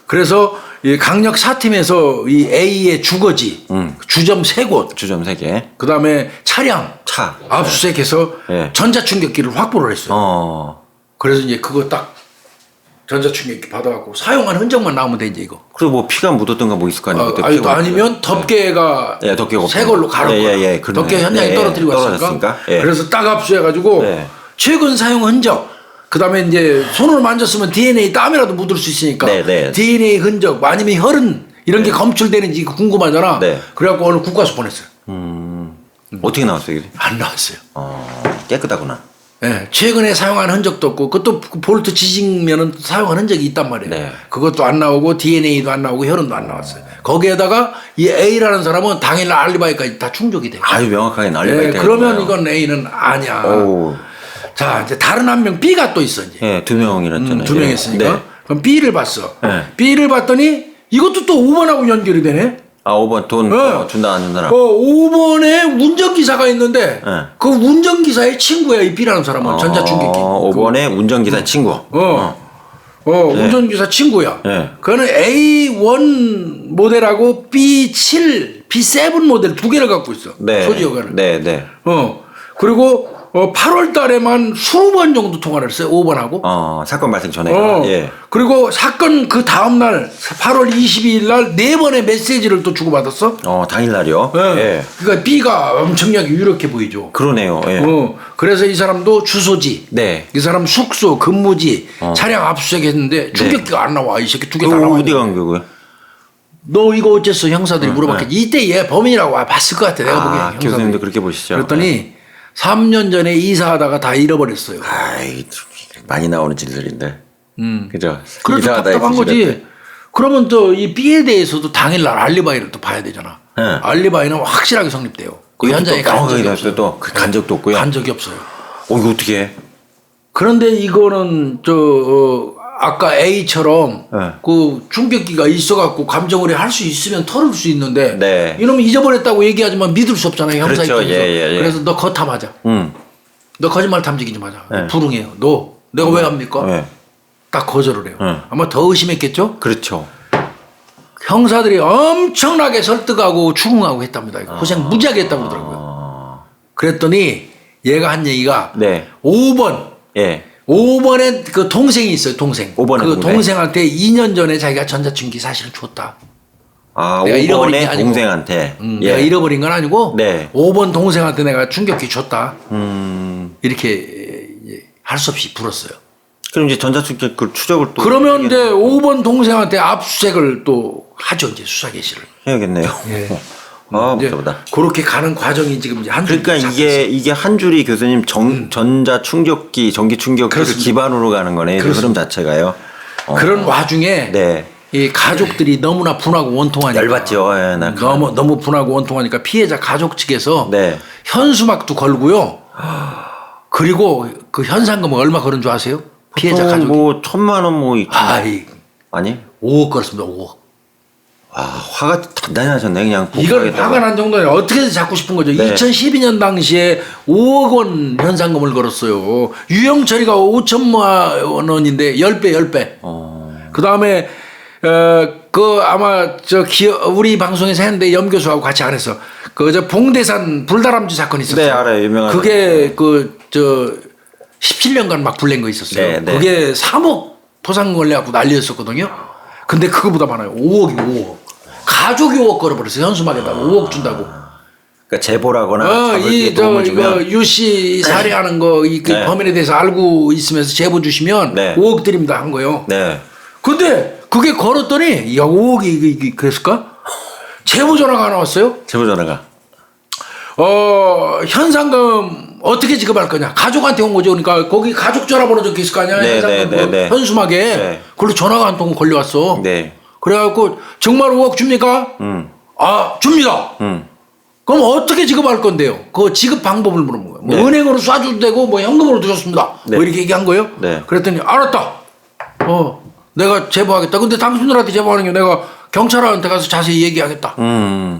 그래서 이 강력 4팀에서 이 A의 주거지, 주점 3곳, 주점 3개. 그 다음에 차량, 차. 압수수색해서 네. 전자충격기를 확보를 했어요. 그래서 이제 그거 딱 전자충격기 받아갖고 사용한 흔적만 나오면 돼 이제 이거. 그리고 뭐 피가 묻었던가 뭐 있을 거 아니에요. 그때 피가 아니면 덮개가 네, 덮개가 새 걸로 가른 거야. 예, 그러네. 덮개 현장에 예, 떨어뜨리고 떨어졌으니까. 왔으니까. 예. 그래서 딱 압수해가지고 네. 최근 사용 흔적. 그다음에 이제 손으로 만졌으면 DNA 땀이라도 묻을 수 있으니까 네. DNA 흔적 아니면 혈흔 이런 게 검출되는지 궁금하잖아. 네. 그래갖고 오늘 국가수 보냈어요. 어떻게 나왔어요, 이게? 안 나왔어요. 깨끗하구나. 네, 최근에 사용한 흔적도 없고 그것도 볼트 지직면은 사용한 흔적이 있단 말이에요. 네. 그것도 안 나오고 DNA도 안 나오고 혈흔도 안 나왔어요. 거기에다가 이 A라는 사람은 당일날 알리바이까지 다 충족이 돼요. 아주 명확하게 날리바이. 네, 그러면 이건 A는 아니야. 오. 자 이제 다른 한 명 B가 또 있어 이제. 예, 2명이랬잖아요. 2명 했으니까. 네. 그럼 B를 봤어. 네. B를 봤더니 이것도 또 5번하고 연결이 되네. 아, 5번 돈 네. 준다 안 준다나. 5번에 운전기사가 있는데 네. 그 운전기사의 친구야 이 B라는 사람은 전자충격기. 5번에 운전기사 친구. 운전기사 친구야. 네. 그거는 A1 모델하고 B7, B7 모델 2개를 갖고 있어. 네. 소지허가를. 네. 그리고 8월 달에만 20번 정도 통화를 했어요. 5번하고. 사건 발생 전에. 예. 그리고 사건 그 다음날 8월 22일 날 4번의 메시지를 또 주고받았어. 당일날이요? 예. 그러니까 B가 엄청나게 유력해 보이죠. 그러네요. 예. 그래서 이 사람도 주소지, 네. 이 사람 숙소, 근무지, 차량 압수수색했는데 충격기가 안 나와. 이 새끼 2개 다 나와. 어디 간 거고요? 너 이거 어째서 형사들이 물어봤겠지. 이때 얘 범인이라고 봤을 것 같아. 내가 보기엔 형사들이. 교수님도 그렇게 보시죠. 그랬더니 3년 전에 이사하다가 다 잃어버렸어요. 아이, 많이 나오는 질들인데. 그죠? 그래도 이상하다, 답답한 이렇게 거지. 그러면 또 이 B에 대해서도 당일날 알리바이를 또 봐야 되잖아. 네. 알리바이는 확실하게 성립돼요. 그 현장에 간 적이 없어요. 간 적도 없고요. 간 적이 없어요. 이거 어떻게 해? 그런데 이거는 아까 A처럼 네. 그 충격기가 있어갖고 감정을 할 수 있으면 털을 수 있는데 네. 이놈이 잊어버렸다고 얘기하지만 믿을 수 없잖아요. 형사 그렇죠. 입장에서. 예. 그래서 너 거탐하자. 너 거짓말 탐지기 좀 하자. 네. 불응해요. 너 내가 왜 합니까? 네. 딱 거절을 해요. 아마 더 의심했겠죠? 그렇죠. 형사들이 엄청나게 설득하고 추궁하고 했답니다. 고생 무지하게 했다고 그러더라고요. 그랬더니 얘가 한 얘기가 네. 5번. 예. 5번에 그 동생이 있어요. 동생. 5번에 그 동생. 동생한테 2년 전에 자기가 전자충기 사실은 줬다. 내가 잃어버린 게 5번의 아니고. 동생한테. 내가 잃어버린 건 아니고 네. 5번 동생한테 내가 충격기 줬다. 이렇게 할 수 없이 불었어요. 그럼 이제 전자충격 그 추적을 또 그러면 이제 5번 동생한테 압수수색을 또 하죠. 이제 수사 개시를. 해야겠네요. 예. 이제 복잡하다. 그렇게 가는 과정이 지금 이제 한 그러니까 줄이 이게 한 줄이 교수님 전자 충격기, 전기 충격기를 그렇습니다. 기반으로 가는 거네. 그 흐름 자체가요. 그런 와중에 네. 이 가족들이 너무나 분하고 원통하니까 열받죠. 예, 너무 분하고 원통하니까 피해자 가족 측에서 네. 현수막도 걸고요. 그리고 그 현상금은 얼마 걸은 줄 아세요? 피해자 가족이 뭐 1,000만 원 뭐 아니? 5억 걸었습니다. 5억. 와, 화가 단단히 나셨네. 그냥 이걸 복수하겠다고. 화가 난 정도는 어떻게든 잡고 싶은 거죠. 네. 2012년 당시에 5억 원 현상금을 걸었어요. 유형처리가 5천만 원인데 10배. 그 다음에 아마 우리 방송에서 했는데 염 교수하고 같이 안 했어. 봉대산 불다람쥐 사건이 있었어요. 네, 알아요. 유명한. 그게 17년간 막 불낸 거 있었어요. 네. 그게 3억 포상 걸려갖고 난리였었거든요. 근데 그거보다 많아요. 5억. 가족이 5억 걸어버렸어요. 현수막에다가 5억 준다고. 그러니까 제보라거나 잡을 도움을 주면 유씨 살해하는 거 이 네. 범인에 대해서 알고 있으면서 제보 주시면 네. 5억 드립니다 한 거예요. 네. 근데 그게 걸었더니 야 5억이 이게 그랬을까? 제보 전화가 하나 왔어요. 제보 전화가. 현상금 어떻게 지급할 거냐? 가족한테 온 거죠. 그러니까 거기 가족 전화번호 적혀 있을 거 아니야? 네, 현상금 네. 현수막에. 네. 그걸로 전화가 한 통 걸려왔어. 네. 그래갖고 정말 5억 줍니까? 아 줍니다. 그럼 어떻게 지급할 건데요? 그 지급 방법을 물어본 거예요. 뭐 네. 은행으로 쏴줘도 되고 뭐 현금으로 드렸습니다. 네. 뭐 이렇게 얘기한 거예요. 네. 그랬더니 알았다. 내가 제보하겠다. 근데 당신들한테 제보하는 게 내가 경찰한테 가서 자세히 얘기하겠다.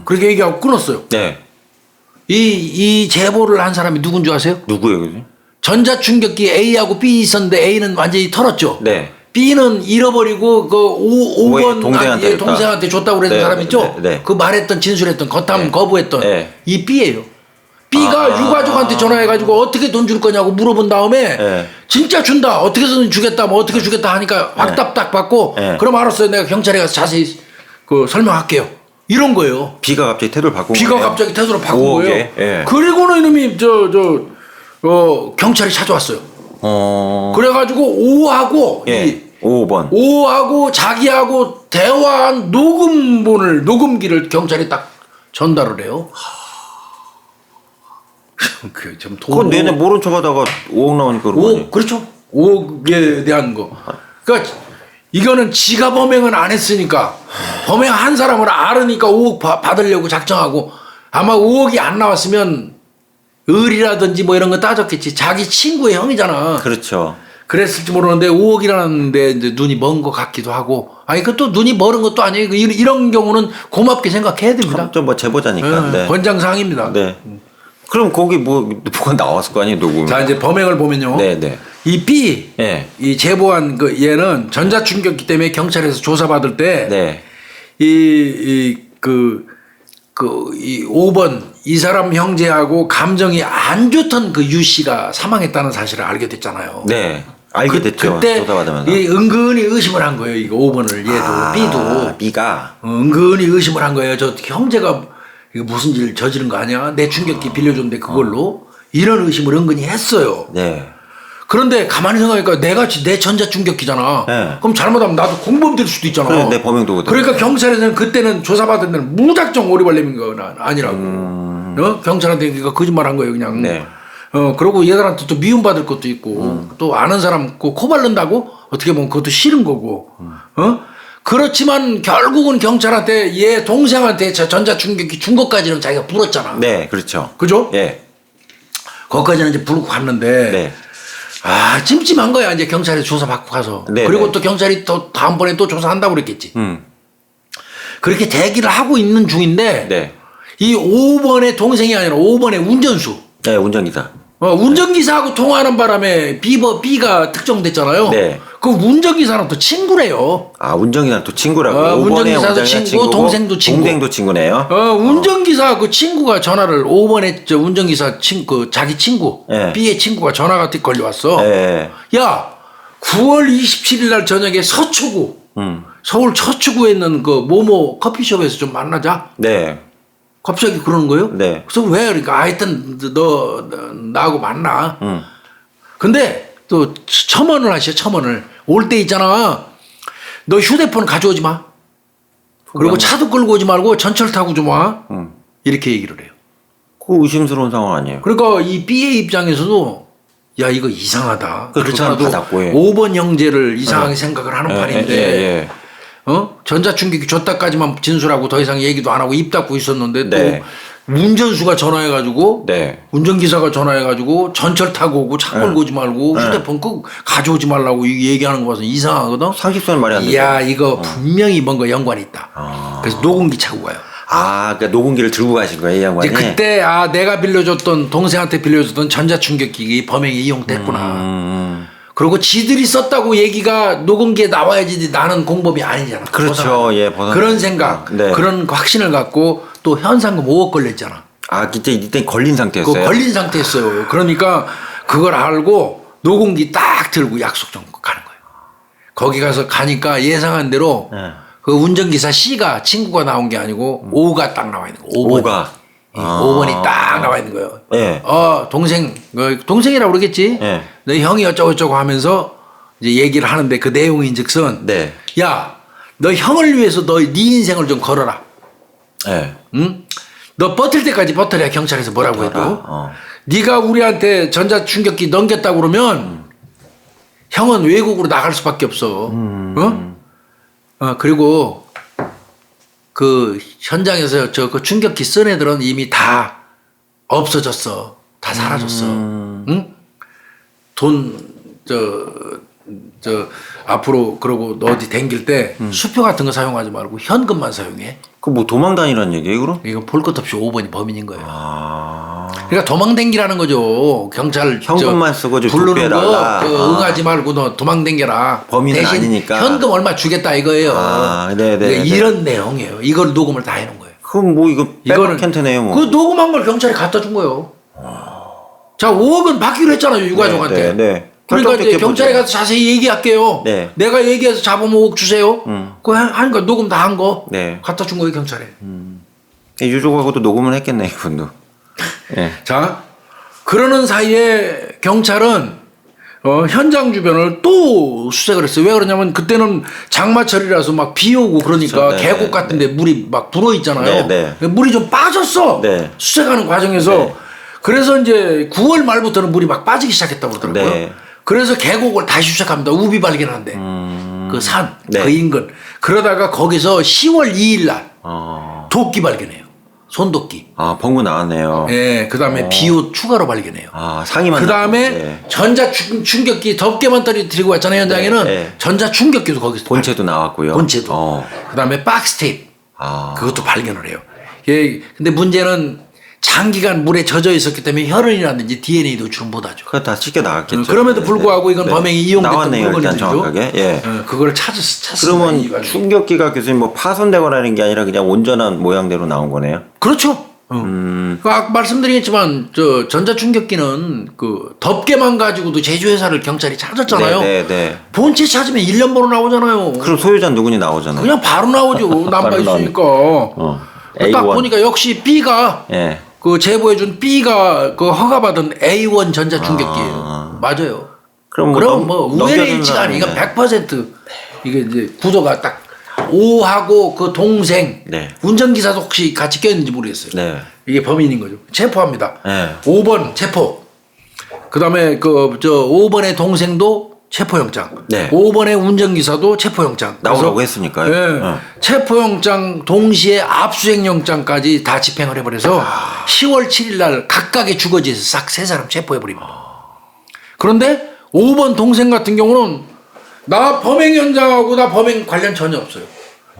그렇게 얘기하고 끊었어요. 네. 이 제보를 한 사람이 누군지 아세요? 누구예요, 교수님? 전자충격기 A하고 B 있었는데 A는 완전히 털었죠. 네. B는 잃어버리고 그 5번 동생한테 줬다고 그랬던 네, 사람 있죠? 네. 그 말했던 진술했던 거탐 거부했던 네. 이 B예요. B가 유가족한테 전화해가지고 어떻게 돈 줄 거냐고 물어본 다음에 네. 진짜 준다 어떻게 해서든 주겠다 뭐 어떻게 주겠다 하니까 확답 딱 받고 네. 그럼 알았어요 내가 경찰에 가서 자세히 설명할게요 이런 거예요. B가 갑자기 태도를 바꾼 B가 거예요? 갑자기 태도를 바꾼 5억에? 거예요. 예. 그리고는 이놈이 경찰이 찾아왔어요. 그래가지고 O하고 예. 5번. O하고 자기하고 대화한 녹음기를 경찰이 딱 전달을 해요. 그좀 그건 내내 모른 척 하다가 5억 나오니까 그런 거 아니에요? 그렇죠. 5억에 대한 거. 그러니까 이거는 지가 범행은 안 했으니까 범행한 사람을 알으니까 5억 받으려고 작정하고 아마 5억이 안 나왔으면 을이라든지 뭐 이런 거 따졌겠지. 자기 친구의 형이잖아. 그렇죠. 그랬을지 모르는데 5억이라는데 이제 눈이 먼 것 같기도 하고. 아니 그것도 눈이 멀은 것도 아니에요. 이런 경우는 고맙게 생각해야 됩니다. 좀 뭐 제보자니까. 네. 권장사항입니다. 네. 그럼 거기 뭐가 나왔을 거 아니에요, 녹음. 자 이제 범행을 보면요. 네. 이 B, 네. 이 제보한 얘는 전자충격기 때문에 경찰에서 조사받을 때, 네. 이 5번 이 사람 형제하고 감정이 안 좋던 그 유 씨가 사망했다는 사실을 알게 됐잖아요. 네. 알게 됐죠. 그때 조사받으면서. 이 은근히 의심을 한 거예요. 이거 5번을 얘도 B도 B가 은근히 의심을 한 거예요. 저 형제가 이거 무슨 일 저지른 거 아니야? 내 충격기 빌려줬는데 그걸로 이런 의심을 은근히 했어요. 네. 그런데 가만히 생각하니까 내가 내 전자충격기잖아. 네. 그럼 잘못하면 나도 공범 될 수도 있잖아. 그래, 내 범행도거든. 그러니까 경찰에서는 그때는 조사받은 데는 무작정 오리발렘인 건 아니라고. 경찰한테 그러니까 거짓말한 거예요 그냥. 네. 그러고 얘들한테 또 미움받을 것도 있고 또 아는 사람 코 바른다고 어떻게 보면 그것도 싫은 거고. 그렇지만 결국은 경찰한테 얘 동생한테 전자충격기 준 것까지는 자기가 불었잖아. 네, 그렇죠. 그죠? 예. 거기까지는 이제 부르고 갔는데 네. 아 찜찜한 거야 이제 경찰에 조사 받고 가서. 네, 그리고 네. 또 경찰이 또 다음번에 또 조사한다고 그랬겠지. 그렇게 대기를 하고 있는 중인데 네. 이 5번의 동생이 아니라 5번의 운전수. 네, 운전기사. 운전기사하고 통화하는 바람에 B가 특정됐잖아요. 네. 그 운전기사랑 또 친구래요. 아, 운전기사는 또 친구라고. 운전기사도 친구, 동생도 친구. 동생도 친구네요. 운전기사 그 친구가 전화를 5번에 저 운전기사 친구 자기 친구 네. B의 친구가 전화가 걸려왔어. 네. 야 9월 27일 날 저녁에 서초구 서울 서초구에 있는 그 모모 커피숍에서 좀 만나자. 네. 갑자기 그러는 거예요? 네. 그래서 왜 그러니까 하여튼 너 나하고 만나. 근데 또 첨언을 하셔 첨언을 올 때 있잖아. 너 휴대폰 가져오지 마. 그리고 차도 끌고 오지 말고 전철 타고 좀 와. 이렇게 얘기를 해요. 그 의심스러운 상황 아니에요? 그러니까 이 B의 입장에서도 야 이거 이상하다. 그렇잖아도 받았고, 예. 5번 형제를 이상하게 생각을 하는 판인데 전자충격기 줬다까지만 진술하고 더 이상 얘기도 안 하고 입 닫고 있었는데 네. 또 운전수가 전화해가지고 네. 운전기사가 전화해가지고 전철 타고 오고 차 끌고 오지 말고 휴대폰 꼭 가져오지 말라고 얘기하는 거 봐서 이상하거든. 상식선은 말이 안 되죠. 이야 이거 분명히 뭔가 연관이 있다. 그래서 녹음기 차고 가요. 그러니까 녹음기를 들고 가신 거예요, 이 양반이? 이제 그때 내가 빌려줬던 동생한테 빌려줬던 전자충격기 범행에 이용됐구나. 그리고 지들이 썼다고 얘기가 녹음기에 나와야지 나는 공범이 아니잖아. 그렇죠. 예, 그런 생각, 네. 그런 확신을 갖고 또 현상금 5억 걸렸잖아. 그때 이때 걸린 상태였어요. 그 걸린 상태였어요. 그러니까 그걸 알고 녹음기 딱 들고 약속 좀 가는 거예요. 거기 가서 가니까 예상한 대로 그 운전기사 C가 친구가 나온 게 아니고 O가 딱 나와 있는 거예요. 5번. 5번이 딱 나와 있는 거예요. 네. 동생이라고 그러겠지? 네. 너 형이 어쩌고저쩌고 하면서 이제 얘기를 하는데 그 내용인 즉슨 네. 야, 너 형을 위해서 네 인생을 좀 걸어라. 네. 응? 너 버틸 때까지 버텨야 경찰에서 뭐라고 해도. 네가 우리한테 전자충격기 넘겼다고 그러면 형은 외국으로 나갈 수밖에 없어. 그리고 그 현장에서 그 충격기 쓴 애들은 이미 다 없어졌어. 다 사라졌어. 응? 앞으로 그러고 너 어디 댕길 때 수표 같은 거 사용하지 말고 현금만 사용해. 그 뭐 도망 다니라는 얘기예요, 그럼? 이건 볼 것 없이 5번이 범인인 거예요. 그러니까 도망댕기라는 거죠. 경찰 현금만 쓰고 좀 부르는 거 족배라가. 응하지 말고 너 도망댕겨라. 범인은 대신 아니니까. 현금 얼마 주겠다 이거예요. 네네. 그러니까 이런 내용이에요. 이걸 녹음을 다 해놓은 거예요. 그럼 뭐 이거 백캔트네요, 뭐. 그 녹음한 걸 경찰에 갖다 준 거예요. 자 5억은 받기로 했잖아요 유가족한테. 네. 그러니까 이제 경찰에 가서 자세히 얘기할게요. 네. 내가 얘기해서 잡으면 5억 주세요. 그거 하니까 녹음 다 한 거 네. 갖다 준 거예요 경찰에. 유족하고도 녹음을 했겠네 이분도. 네. 자 그러는 사이에 경찰은 현장 주변을 또 수색을 했어요. 왜 그러냐면 그때는 장마철이라서 막 비 오고 그러니까 그렇죠. 네, 계곡 같은데 물이 막 불어 있잖아요. 네. 물이 좀 빠졌어. 네. 수색하는 과정에서. 네. 그래서 이제 9월 말부터는 물이 막 빠지기 시작했다고 그러더라고요. 네. 그래서 계곡을 다시 수색합니다. 우비 발견하는데 그 산, 네. 그 인근. 그러다가 거기서 10월 2일 날 도끼 발견해요. 손도끼. 번구 나왔네요. 예, 그 다음에 비옷 추가로 발견해요. 상의만. 그 다음에 네. 전자충격기 덮개만 들이고 왔잖아요, 현장에는. 네. 전자충격기도 거기서. 본체도 나왔고요. 본체도. 그 다음에 박스테이프. 그것도 발견을 해요. 예, 근데 문제는 장기간 물에 젖어 있었기 때문에 혈흔이라든지 DNA도 노출은 못하죠. 그거 다 씻겨 나갔겠죠. 그럼에도 불구하고 이건 범행이 이용됐던 나왔네요, 일단 물건이죠. 정확하게. 예. 그걸 찾습니다. 그러면 충격기가 교수님 뭐 파손되거나는 게 아니라 그냥 온전한 모양대로 나온 거네요. 그렇죠. 아까 말씀드리겠지만 저 전자충격기는 그 덮개만 가지고도 제조회사를 경찰이 찾았잖아요. 네. 본체 찾으면 1년 번호 나오잖아요. 그럼 소유자 누구니 나오잖아요. 그냥 바로 나오죠. 남아 있으니까. 딱 A1. 보니까 역시 B가 예. 그 제보해준 B가 그 허가받은 A1 전자충격기예요. 맞아요. 그럼 뭐 우연의 일치가 아니고 100% 이게 이제 구도가 딱 O하고 그 동생 운전기사도 혹시 같이 껴있는지 모르겠어요. 네. 이게 범인인 거죠. 체포합니다. 네. 5번 체포. 그 다음에 5번의 동생도 체포영장. 네. 5번의 운전기사도 체포영장. 나오라고 그래서, 했으니까요. 예, 체포영장 동시에 압수수색영장까지 다 집행을 해버려서 10월 7일 날 각각의 주거지에서 싹 세 사람 체포해버립니다. 그런데 5번 동생 같은 경우는 나 범행 현장하고 나 범행 관련 전혀 없어요.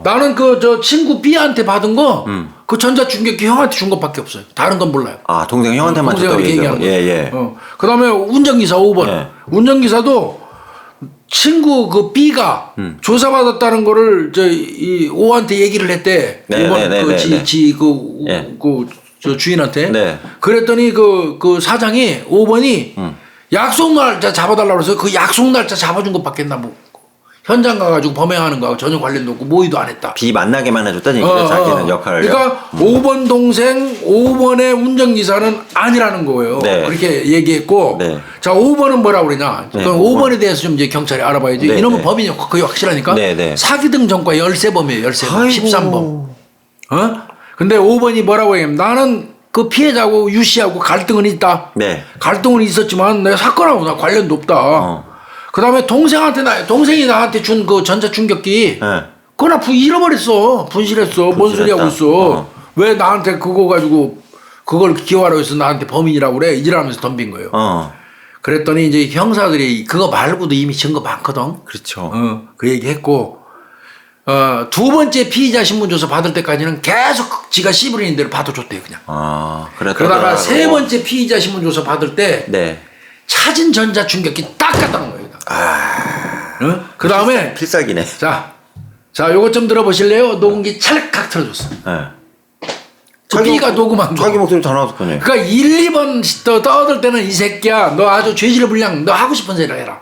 나는 그 저 친구 B한테 받은 거 그 전자충격기 형한테 준 것밖에 없어요. 다른 건 몰라요. 아, 동생 형한테만 동생이 줬다고 얘기하는 거. 예. 그다음에 운전기사 5번. 예. 운전기사도 친구 그 B가 조사받았다는 거를 이 O한테 얘기를 했대. 네, 5번 네, 네, 네. 저 주인한테. 네. 그랬더니 그 사장이 5번이 약속 날짜 잡아달라고 해서 그 약속 날짜 잡아준 것밖에 나 뭐. 현장 가가지고 범행하는 거하고 전혀 관련도 없고 모의도 안 했다. 비 만나게만 해줬다는 얘기죠. 자기는 역할을. 그러니까 5번 동생, 5번의 운전기사는 아니라는 거예요. 네. 그렇게 얘기했고. 네. 자, 5번은 뭐라고 그러냐. 네, 그럼 5번에 대해서 좀 이제 경찰이 알아봐야지. 네, 이놈은 네. 범인이 거의 확실하니까. 네, 네. 사기 등 전과 열세범이에요. 열세범. 아이고. 13범. 근데 5번이 뭐라고 얘기하면 나는 그 피해자하고 유 씨하고 갈등은 있다. 네. 갈등은 있었지만 내가 사건하고 나 관련도 없다. 그 다음에 동생이 나한테 준 그 전자충격기. 네. 그거 나 잃어버렸어. 분실했어. 뭔 소리 하고 있어. 왜 나한테 그거 가지고 그걸 기억하라고 해서 나한테 범인이라고 그래. 이러면서 덤빈 거예요. 그랬더니 이제 형사들이 그거 말고도 이미 증거 많거든. 그렇죠. 그 얘기 했고, 두 번째 피의자 신문조서 받을 때까지는 계속 지가 씨부리는 대로 받아줬대요, 그냥. 그러다가 세 번째 피의자 신문조서 받을 때, 네. 찾은 전자충격기 딱 갖다 놓은 거예요. 그 다음에, 필살기네. 자, 요것 좀 들어보실래요? 녹음기 찰칵 틀어줬어. 네. 그 B가 녹음한 거. 자기 목소리 다 나왔을 거네. 그러니까 1, 2번 떠들 때는 이 새끼야, 너 아주 죄질 불량, 너 하고 싶은 소리 해라.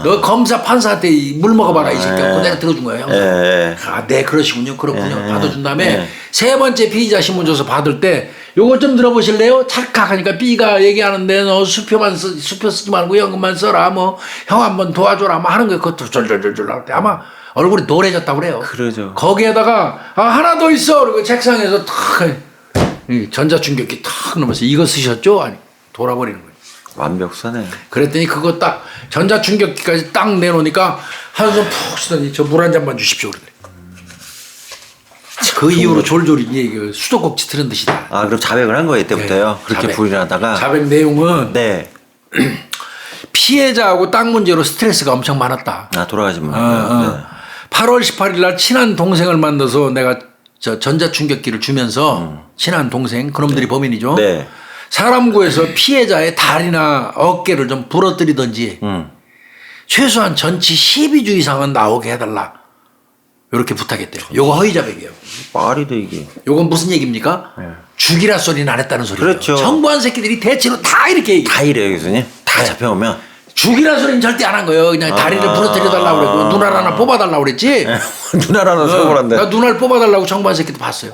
너 검사 판사한테 물 먹어봐라, 이 새끼야. 그거 내가 들어준 거예요. 네, 그러시군요. 그렇군요. 받아준 다음에 세 번째 피의자 신문조서 받을 때 요거 좀 들어보실래요? 찰칵 하니까 B가 얘기하는데 너 수표 쓰지 말고 연금만 써라. 뭐 형 한번 도와줘라. 뭐 하는 거예요. 그것도 졸졸졸졸 나올 때 아마 얼굴이 노래졌다고 그래요. 그러죠. 거기에다가 하나 더 있어. 그리고 책상에서 탁 전자충격기 탁 넣으면서 이거 쓰셨죠? 아니 돌아버리는 거예요. 완벽사네. 그랬더니 그거 딱 전자충격기까지 딱 내놓으니까 한숨 푹 쉬더니 저 물 한 잔만 주십시오. 그러더니. 그 이후로 졸졸이 이게 수도꼭지 틀은 듯이다. 그럼 자백을 한 거예요, 이때부터요? 네, 그렇게 자백. 불이 나다가? 자백 내용은 네. 피해자하고 땅 문제로 스트레스가 엄청 많았다. 돌아가신 분. 네. 8월 18일 날 친한 동생을 만나서 내가 저 전자충격기를 주면서 친한 동생, 그놈들이 범인이죠. 네. 사람 구해서 피해자의 다리나 어깨를 좀 부러뜨리든지 최소한 전치 12주 이상은 나오게 해달라. 이렇게 부탁했대요. 요거 허위자백이에요. 말이 돼, 이게. 요건 무슨 얘기입니까? 죽이라 소리는 안 했다는 소리예요. 그렇죠. 정보한 새끼들이 대체로 다 이렇게 얘기해요. 다 이래요, 교수님. 다 잡혀오면. 죽이라 소리는 절대 안 한 거예요. 그냥 다리를 부러뜨려달라고 그랬고 눈알 하나 뽑아달라고 그랬지. 눈알 하나 써보란데. 나 눈알 뽑아달라고 정보한 새끼도 봤어요.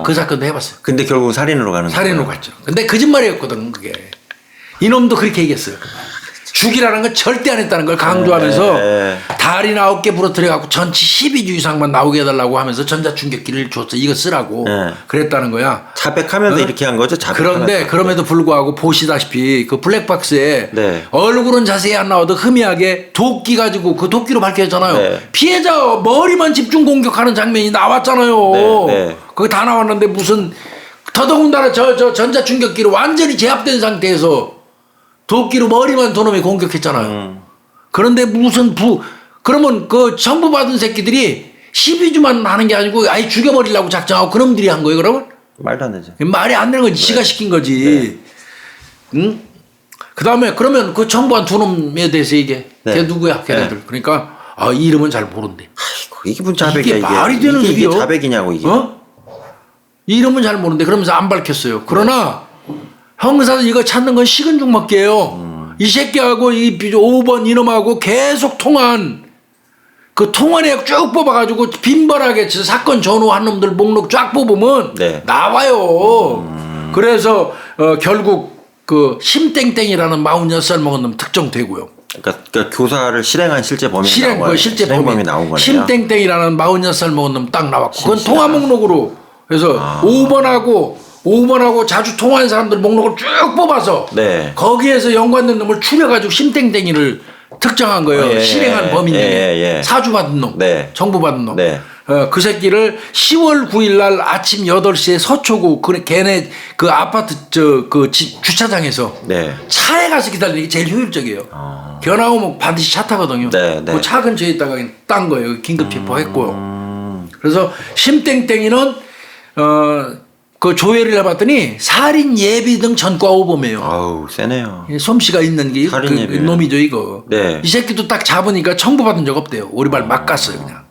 그 사건도 해봤어요. 근데 결국 살인으로 가는 거예요. 살인으로 갔죠. 근데 거짓말이었거든 그게. 이놈도 그렇게 얘기했어요. 죽이라는 건 절대 안 했다는 걸 강조하면서 다리나 어깨 부러뜨려갖고 전치 12주 이상만 나오게 해달라고 하면서 전자충격기를 줬어. 이거 쓰라고 그랬다는 거야. 자백하면서 이렇게 한 거죠. 그런데 그럼에도 불구하고 보시다시피 그 블랙박스에 네. 얼굴은 자세히 안 나와도 흐미하게 도끼 가지고 그 도끼로 밝혀졌잖아요. 네. 피해자 머리만 집중 공격하는 장면이 나왔잖아요. 네. 그게 다 나왔는데 무슨 더더군다나 저 전자충격기로 완전히 제압된 상태에서 도끼로 머리만 도놈이 공격했잖아요. 그런데 무슨 그러면 그 정보받은 새끼들이 12주만 하는 게 아니고 아예 죽여버리려고 작정하고 그놈들이 한 거예요, 그러면? 말도 안 되죠. 말이 안 되는 거지. 지가 시킨 거지. 응? 그 다음에 그러면 그 정보한 두 놈에 대해서 얘기해. 걔 누구야, 걔네들. 그러니까 이 이름은 잘 모른대. 이게 무슨 자백이야, 이게 말이 되는 이게 소리요? 자백이냐고, 이게. 이름은 잘 모른대. 그러면서 안 밝혔어요. 그러나 형사는 이거 찾는 건 식은 죽 먹기예요. 이 새끼하고 이 5번 이놈하고 계속 통화한 그 통화 내역 쭉 뽑아가지고 빈번하게 사건 전후한 놈들 목록 쫙 뽑으면 나와요. 그래서 결국 그 심땡땡이라는 46살 먹은 놈 특정되고요. 그러니까 교사를 실행한 실제 범인이 나온 거예요. 실제 범인이 나온 거네요. 심땡땡이라는 46살 먹은 놈 딱 나왔고 그건 통화 목록으로 그래서 5번하고 자주 통화한 사람들 목록을 쭉 뽑아서 거기에서 연관된 놈을 추려가지고 심땡땡이를 특정한 거예요. 예, 실행한 범인 중에 예. 사주받은 놈, 네. 정보받은 놈. 네. 그 새끼를 10월 9일 날 아침 8시에 서초구 걔네 그 아파트 주차장에서 네. 차에 가서 기다리는 게 제일 효율적이에요. 전화 오면 반드시 차 타거든요. 네, 네. 그 차 근처에 있다가 딴 거예요. 긴급 체포했고요. 그래서 심땡땡이는 그 조회를 해봤더니 살인 예비 등 전과 오범이에요. 아우 세네요. 솜씨가 있는 게 살인 예비. 놈이죠 이거. 네. 이 새끼도 딱 잡으니까 청구받은 적 없대요. 오리발 막 갔어요 그냥.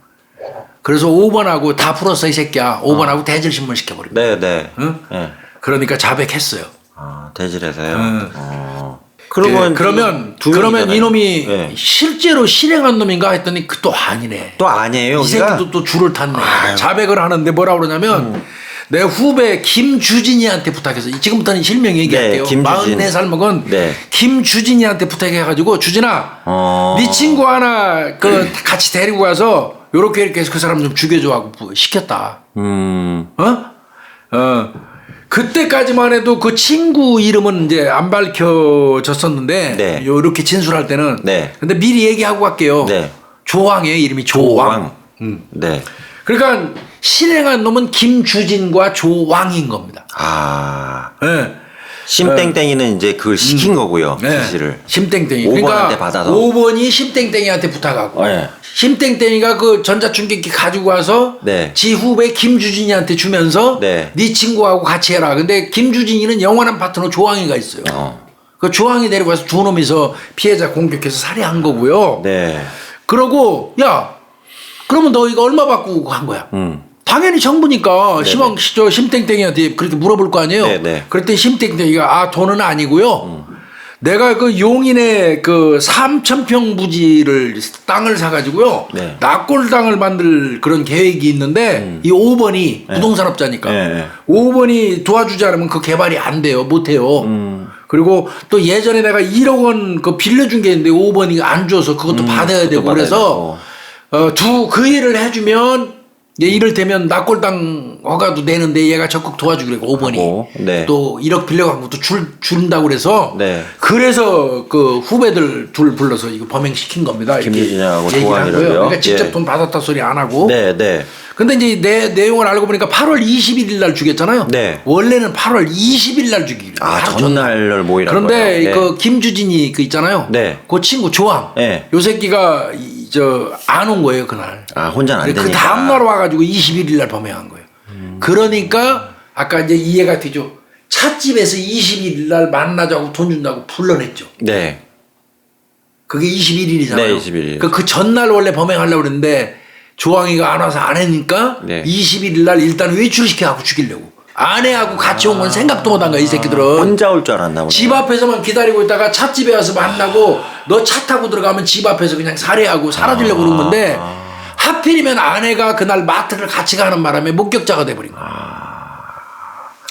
그래서 5번하고 다 풀었어 이 새끼야. 5번하고 대질신문 시켜버립니다. 네네. 응? 네. 그러니까 자백했어요. 아 대질해서요. 응. 그러면 그러면 이놈이 네. 실제로 실행한 놈인가 했더니 또 아니네. 또 아니에요. 이 새끼도 또 줄을 탔네. 아유. 자백을 하는데 뭐라 그러냐면 내 후배 김주진이한테 부탁해서 지금부터는 실명 얘기할게요. 네, 김주진. 44살 먹은 네. 김주진이한테 부탁해가지고 주진아 네 친구 하나 같이 데리고 가서 요렇게 이렇게 해서 그 사람 좀 죽여줘 하고 시켰다. 그때까지만 해도 그 친구 이름은 이제 안 밝혀졌었는데 네. 요렇게 진술할 때는 네. 근데 미리 얘기하고 갈게요. 네. 조왕이에요. 이름이 조왕. 네. 그러니까 실행한 놈은 김주진과 조왕인 겁니다. 아. 네. 심땡땡이는 이제 그걸 시킨 거고요. 지시를. 심땡땡이. 5번한테 그러니까 받아서. 5번이 심땡땡이한테 부탁하고 네. 심땡땡이가 그 전자충격기 가지고 와서 네. 지 후배 김주진이한테 주면서 네. 친구하고 같이 해라. 근데 김주진이는 영원한 파트너 조항이가 있어요. 그 조항이 데리고 와서 두 놈이서 피해자 공격해서 살해한 거고요. 네. 그러고 야 그러면 너 이거 얼마 받고 한 거야? 당연히 정부니까 심땡땡이한테 그렇게 물어볼 거 아니에요. 네네. 그랬더니 심땡땡이가 돈은 아니고요. 내가 그 용인에 그 3,000평 부지를 땅을 사가지고요. 네. 낙골당을 만들 그런 계획이 있는데 이 5번이 부동산업자니까 네. 5번이 도와주지 않으면 그 개발이 안 돼요. 못 해요. 그리고 또 예전에 내가 1억 원 그 빌려준 게 있는데 5번이 안 줘서 그것도 받아야 되고 그래서 그 일을 해주면 이를테면 낙골당 허가도 내는데 얘가 적극 도와주기로 했고 5번이 네. 또 1억 빌려간 것도 준다고 그래서 네. 그래서 그 후배들 둘 불러서 이거 범행시킨 겁니다. 김유진하고 얘기를 한 조항이를요? 거예요. 그러니까 직접 예. 돈 받았다 소리 안 하고. 네, 네. 근데 이제 내용을 알고 보니까 8월 21일 날 죽였잖아요. 네. 원래는 8월 20일 날 죽이기로. 아, 전날을 모이라는 그런데 거예요. 네. 그 김주진이 그 있잖아요. 네. 그 친구 조항. 네. 요 새끼가 안 온 거예요 그날. 아, 혼자는 안 되니까. 그 다음 날 와가지고 21일 날 범행한 거예요. 그러니까 아까 이제 이해가 되죠. 찻집에서 21일 날 만나자고 돈 준다고 불러냈죠. 네. 그게 21일이잖아요. 네, 21일. 그 전날 원래 범행하려고 그랬는데 조항이가 안 와서 안 하니까 네. 21일 날 일단 외출시켜갖고 죽이려고. 아내하고 같이 온 건 생각도 못한 거야 이 새끼들은. 혼자 올 줄 알았나 보네. 집 앞에서만 기다리고 있다가 찻집에 와서 만나고 너 차 타고 들어가면 집 앞에서 그냥 살해하고 사라지려고 그런 건데 하필이면 아내가 그날 마트를 같이 가는 바람에 목격자가 돼버린 거야.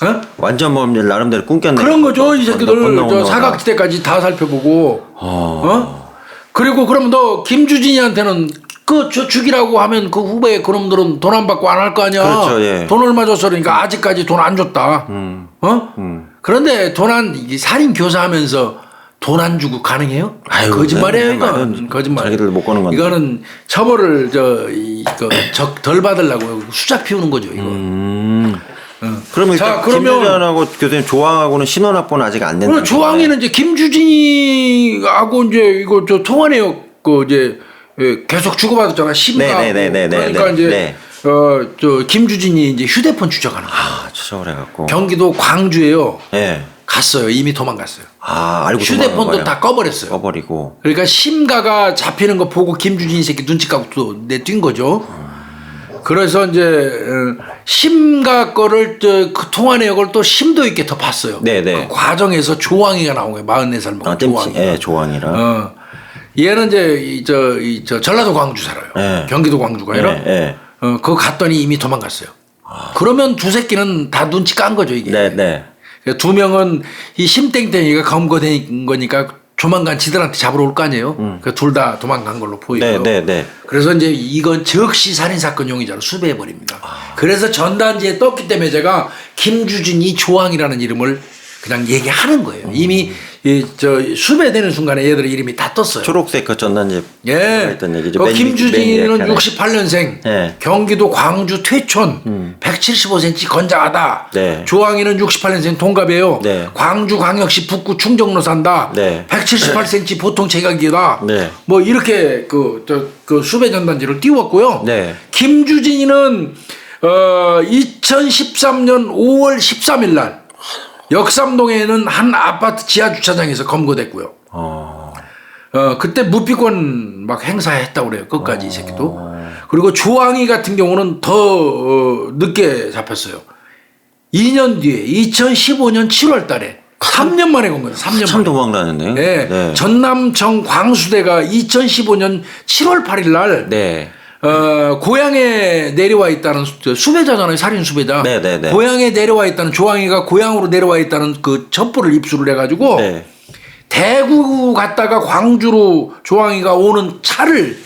어? 완전 뭐 나름대로 꿈꼈네. 그런 거죠 이 새끼들. 저 사각지대까지 다 살펴보고. 그리고 그럼 너 김주진이한테는 저 죽이라고 하면 그 후배 그놈들은 돈 안 받고 안 할 거 아니야. 그렇죠, 예. 돈 얼마 줬어 그러니까 아직까지 돈 안 줬다. 그런데 살인 교사하면서 돈 안 주고 가능해요? 아유, 거짓말이에요 네, 이건. 거짓말. 자기들 못 거는 건데. 이거는 처벌을 덜 받으려고 수작 피우는 거죠 이거. 그러면 자, 일단 그러면- 김유진하고 교수님 조항하고는 신원 확보는 아직 안 된다. 조항이는 이제 김주진이하고 이제 이거 통화 내역 이제 계속 주고받았잖아. 심가하고. 네네네네네. 그러니까 이제 네. 김주진이 이제 휴대폰 추적하는 거야. 아, 추적을 해갖고. 경기도 광주에요. 네. 갔어요. 이미 도망갔어요. 아, 알고 휴대폰도 도망간 다 거예요. 꺼버렸어요. 꺼버리고. 그러니까 심가가 잡히는 거 보고 김주진 이 새끼 눈치 까고 또 내뛴 거죠. 그래서 이제 심가 거를 그 통화 내역을 또 심도 있게 더 봤어요. 네네. 그 과정에서 조항이가 나온 거예요. 44살 먹은 조항이. 예, 조항이라. 얘는 이제 저 전라도 광주 살아요. 네. 경기도 광주가 아니라. 네. 그거 갔더니 이미 도망갔어요. 그러면 두 새끼는 다 눈치 깐 거죠 이게. 네. 두 명은 이 심땡땡이가 검거된 거니까 조만간 지들한테 잡으러 올 거 아니에요. 둘 다 도망간 걸로 보이고요. 네. 그래서 이제 이건 즉시 살인 사건 용의자로 수배해 버립니다. 그래서 전단지에 떴기 때문에 제가 김주진이 조항이라는 이름을 그냥 얘기하는 거예요. 이미 수배되는 순간에 얘들의 이름이 다 떴어요. 초록색 그 전단지 예. 했던 얘기죠. 김주진이는 맨 68년생. 예. 경기도 광주 퇴촌. 175cm 건장하다. 네. 조항이는 68년생 동갑이에요. 네. 광주광역시 북구 충정로 산다. 네. 178cm 보통 체격이다. 네. 뭐 이렇게 그 수배 전단지를 띄웠고요. 네. 김주진이는 2013년 5월 13일 날 역삼동에 있는 한 아파트 지하 주차장에서 검거됐고요. 그때 무피권 막 행사했다고 그래요. 끝까지 이 새끼도. 그리고 조항이 같은 경우는 더 늦게 잡혔어요. 2년 뒤에 2015년 7월 달에 3년 만에 검거다. 3년 참 만에. 도망다녔네요. 네. 네. 전남청 광수대가 2015년 7월 8일 날 네. 고향에 내려와 있다는 수배자잖아요. 살인 수배자. 네네네. 고향에 내려와 있다는 조항이가 고향으로 내려와 있다는 그 첩보를 입수를 해가지고 네. 대구 갔다가 광주로 조항이가 오는 차를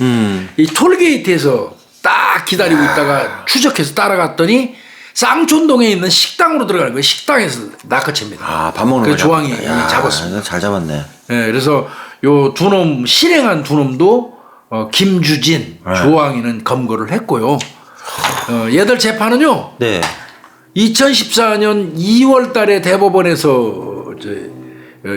이 톨게이트에서 딱 기다리고 있다가 추적해서 따라갔더니 쌍촌동에 있는 식당으로 들어가는 거예요. 식당에서 낚아챕니다. 아, 밥 먹는 거 그 조항이 잡았습니다. 잘 잡았네. 네, 그래서 요 두 놈 실행한 두 놈도 김주진, 조항이는 검거를 했고요. 얘들 재판은요. 네. 2014년 2월 달에 대법원에서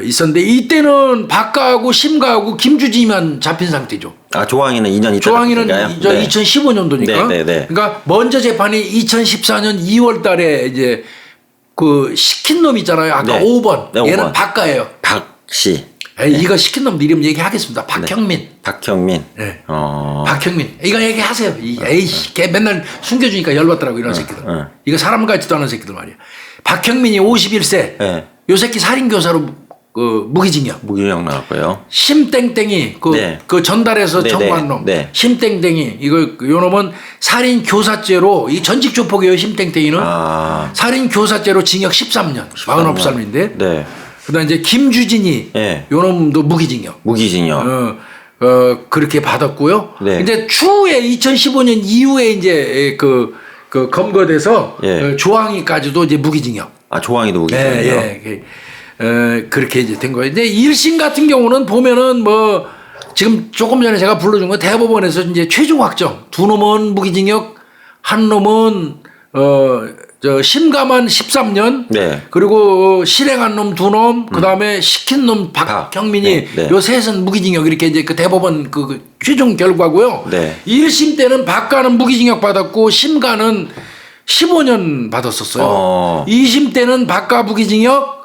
있었는데 이때는 박가하고 심가하고 김주진만 잡힌 상태죠. 아, 조항이는 2년 있다. 조항이는 2015년도니까. 네, 네, 네. 그러니까 먼저 재판이 2014년 2월 달에 이제 그 시킨 놈 있잖아요. 아까 네. 5번. 네, 얘는 5번. 박가예요. 박씨. 에이, 이거 시킨 놈 이름 얘기하겠습니다. 박형민. 박형민. 네. 어. 박형민. 이거 얘기하세요. 에이씨, 걔 맨날 숨겨주니까 열받더라고, 이런 새끼들. 이거 사람 같지도 않은 새끼들 말이야. 박형민이 51세. 네. 요 새끼 살인교사로 무기징역. 무기징역 나왔고요. 심땡땡이 네. 그 전달해서 네, 청구한 네, 놈. 네. 심땡땡이 요 놈은 살인교사죄로 이 전직 조폭이에요. 심땡땡이는 아. 살인교사죄로 징역 13년. 49살인데. 네. 그다음 이제 김주진이 네. 요 놈도 무기징역. 무기징역. 그렇게 받았고요. 네. 이제 추후에 2015년 이후에 이제 그 검거돼서 예. 조항이까지도 이제 무기징역. 아, 조항이도 무기징역. 예. 그렇게 이제 된 거예요. 이제 1심 같은 경우는 보면은 뭐 지금 조금 전에 제가 불러준 거 대법원에서 이제 최종 확정. 두 놈은 무기징역, 한 놈은 심감한 13년. 네. 그리고 실행한 놈 두 놈, 그 다음에 시킨 놈 박형민이 네, 네. 요 셋은 무기징역 이렇게 이제 그 대법원 그 최종 결과고요. 네. 1심 때는 박가는 무기징역 받았고 심가는 15년 받았었어요. 2심 때는 박가 무기징역,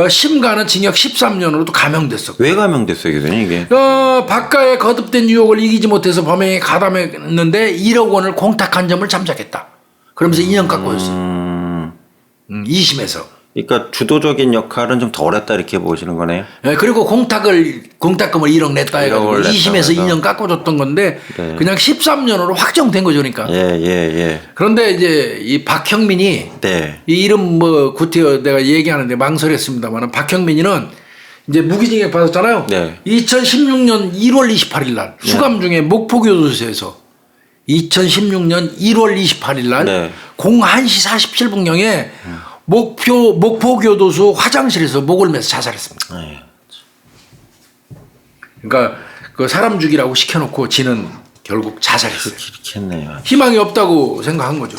심가는 징역 13년으로 또 감형됐었고. 왜 감형됐어요, 교수님, 이게? 박가의 거듭된 유혹을 이기지 못해서 범행에 가담했는데 1억 원을 공탁한 점을 잠적했다. 그러면서 2년 깎고였어요. 2심에서. 그러니까 주도적인 역할은 좀 덜했다 이렇게 보시는 거네요. 네, 그리고 공탁금을 1억 냈다 해가지고 1억을 2심에서 냈다 2년 깎아줬던 건데 네. 그냥 13년으로 확정된 거죠, 그러니까. 예. 그런데 이제 이 박형민이 네. 이 이름 뭐 구태여 내가 얘기하는데 망설였습니다만 박형민이는 이제 무기징역 받았잖아요. 네. 2016년 1월 28일 날 수감 중에 목포교도소에서 2016년 1월 28일 날 네. 01시 47분경에 목포교도소 화장실에서 목을 매서 자살했습니다. 네. 그러니까 그 사람 죽이라고 시켜놓고 지는 결국 자살했어요. 이렇게 했네요. 희망이 없다고 생각한 거죠.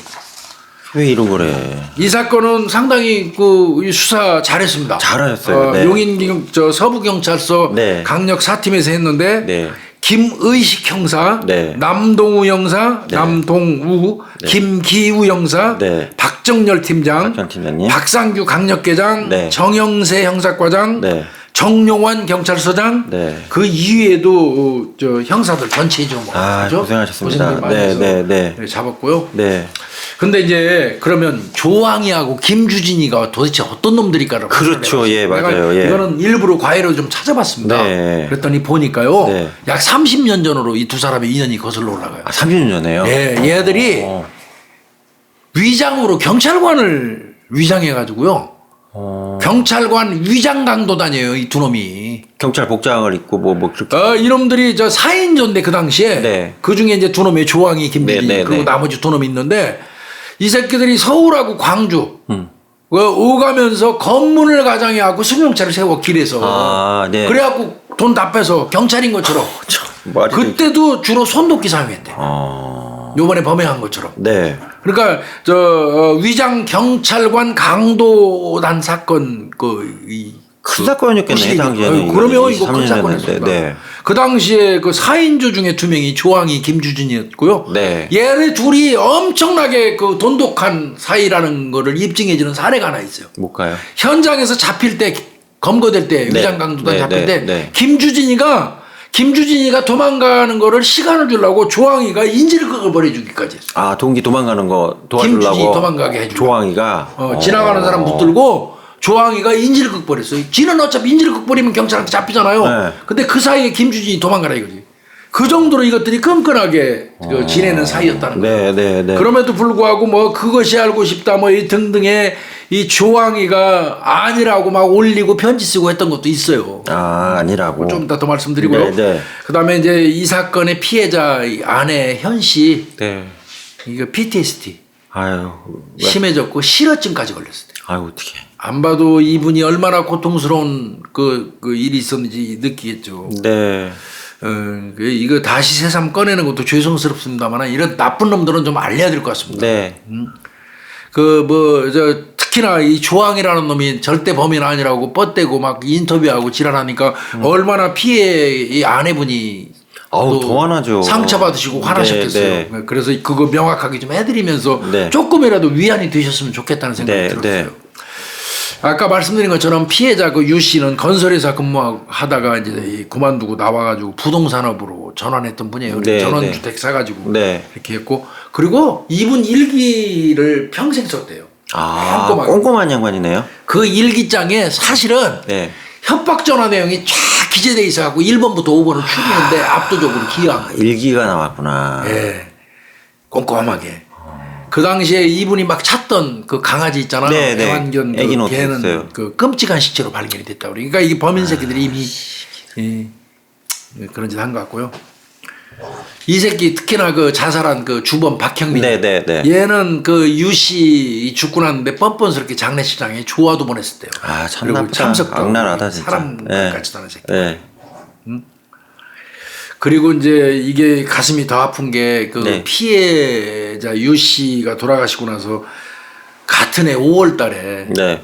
왜 이러고 그래? 이 사건은 상당히 그 수사 잘했습니다. 잘하셨어요. 네. 용인 서부경찰서 네. 강력 4팀에서 했는데 네. 김의식 형사, 네. 남동우 형사, 네. 남동우, 네. 김기우 형사, 네. 박정열 팀장, 박정 팀장님. 박상규 강력계장, 네. 정영세 형사과장, 네. 정용환 경찰서장, 네. 그 이외에도 저 형사들 전체죠. 뭐 아, 그죠? 고생하셨습니다. 고생들 많이 네, 해서 네, 네. 네, 잡았고요. 네. 근데 이제 그러면 조항이하고 김주진이가 도대체 어떤 놈들일까를 그렇죠. 예, 내가 맞아요. 예. 이거는 일부러 과외로 좀 찾아봤습니다. 네. 그랬더니 보니까요. 네. 약 30년 전으로 이 두 사람의 인연이 거슬러 올라가요. 아, 30년 전에요? 예, 얘들이 위장으로 경찰관을 위장해가지고요. 경찰관 위장 강도단이에요, 이 두 놈이. 경찰 복장을 입고 뭐 그렇게. 이놈들이 저 4인조인데 그 당시에 네. 그 중에 이제 두 놈의 조항이 김대리 네, 네, 그리고 네. 나머지 두 놈이 있는데 이 새끼들이 서울하고 광주 오가면서 검문을 가장해갖고 승용차를 세워 길에서. 아, 네. 그래갖고 돈 다 빼서 경찰인 것처럼. 말이 그때도 주로 손도끼 사용했대. 요번에 범행한 것처럼. 네. 그러니까 위장 경찰관 강도단 사건 큰 사건이었겠네 당시에는. 그러면 이거 큰 사건이었습니다. 네. 그 당시에 그 4인조 중에 2명이 조항이 김주진이었고요. 네. 얘네 둘이 엄청나게 그 돈독한 사이라는 거를 입증해주는 사례가 하나 있어요. 뭘까요? 현장에서 잡힐 때 검거될 때 네. 위장 강도단 네, 잡힐 네, 때 네. 김주진이가 도망가는 거를 시간을 주려고 조항이가 인질극을 벌여주기까지 했어요. 아 동기 도망가는 거 도와주려고. 김주진이 도망가게 해주려고. 조항이가. 지나가는 사람 붙들고 조항이가 인질극 벌였어요. 지는 어차피 인질극 벌이면 경찰한테 잡히잖아요. 네. 근데 그 사이에 김주진이 도망가라 이거지. 그 정도로 이것들이 끈끈하게 지내는 사이였다는 거예요. 네. 그럼에도 불구하고 뭐 그것이 알고 싶다 뭐 이 등등의 이 조항이가 아니라고 막 올리고 편지 쓰고 했던 것도 있어요. 아 아니라고. 좀 이따 더 말씀드리고요. 네. 그다음에 이제 이 사건의 피해자 이 아내 현 씨 네. 이거 PTSD 아유. 심해졌고 실어증까지 걸렸어요. 아유 어떻게. 안 봐도 이분이 얼마나 고통스러운 그 일이 있었는지 느끼겠죠. 네. 이거 다시 새삼 꺼내는 것도 죄송스럽습니다만 이런 나쁜 놈들은 좀 알려야 될 것 같습니다. 네. 특히나 이 조항이라는 놈이 절대 범인 아니라고 뻗대고 막 인터뷰하고 지랄하니까 얼마나 이 아내분이 아우 더 화나죠. 상처받으시고 화나셨겠어요. 네. 그래서 그거 명확하게 좀 해드리면서 네. 조금이라도 위안이 되셨으면 좋겠다는 생각이 네, 들었어요. 네. 아까 말씀드린 것처럼 피해자 그 유 씨는 건설회사 근무하다가 이제 그만두고 나와가지고 부동산업으로 전환했던 분이에요. 네, 전원주택 사가지고 네. 이렇게 했고 그리고 이분 일기를 평생 썼대요. 아 꼼꼼하게. 꼼꼼한 양반이네요. 그 일기장에 사실은 네. 협박 전화 내용이 쫙 기재돼 있어갖고 1번부터 5번을 추리는데 압도적으로 기여한 거예요. 일기가 나왔구나. 예. 꼼꼼하게. 그 당시에 이분이 막 찾던 그 강아지 있잖아. 네, 네. 애완견 그 애기는 걔는 어땠어요? 그 끔찍한 시체로 발견이 됐다고 그러니까 이게 범인 새끼들이 이미 그런 짓 한 것 같고요. 이 새끼 특히나 그 자살한 그 주범 박형민. 네. 얘는 그 유씨 죽고 났는데 뻔뻔스럽게 장례식장에 조화도 보냈었대요. 아, 참 그리고 나쁘다. 참석도 악랄하다, 진짜. 사람같이 하는 새끼. 네. 그리고 이제 이게 가슴이 더 아픈 게 그 네. 피해자 유 씨가 돌아가시고 나서 같은 해 5월 달에 네.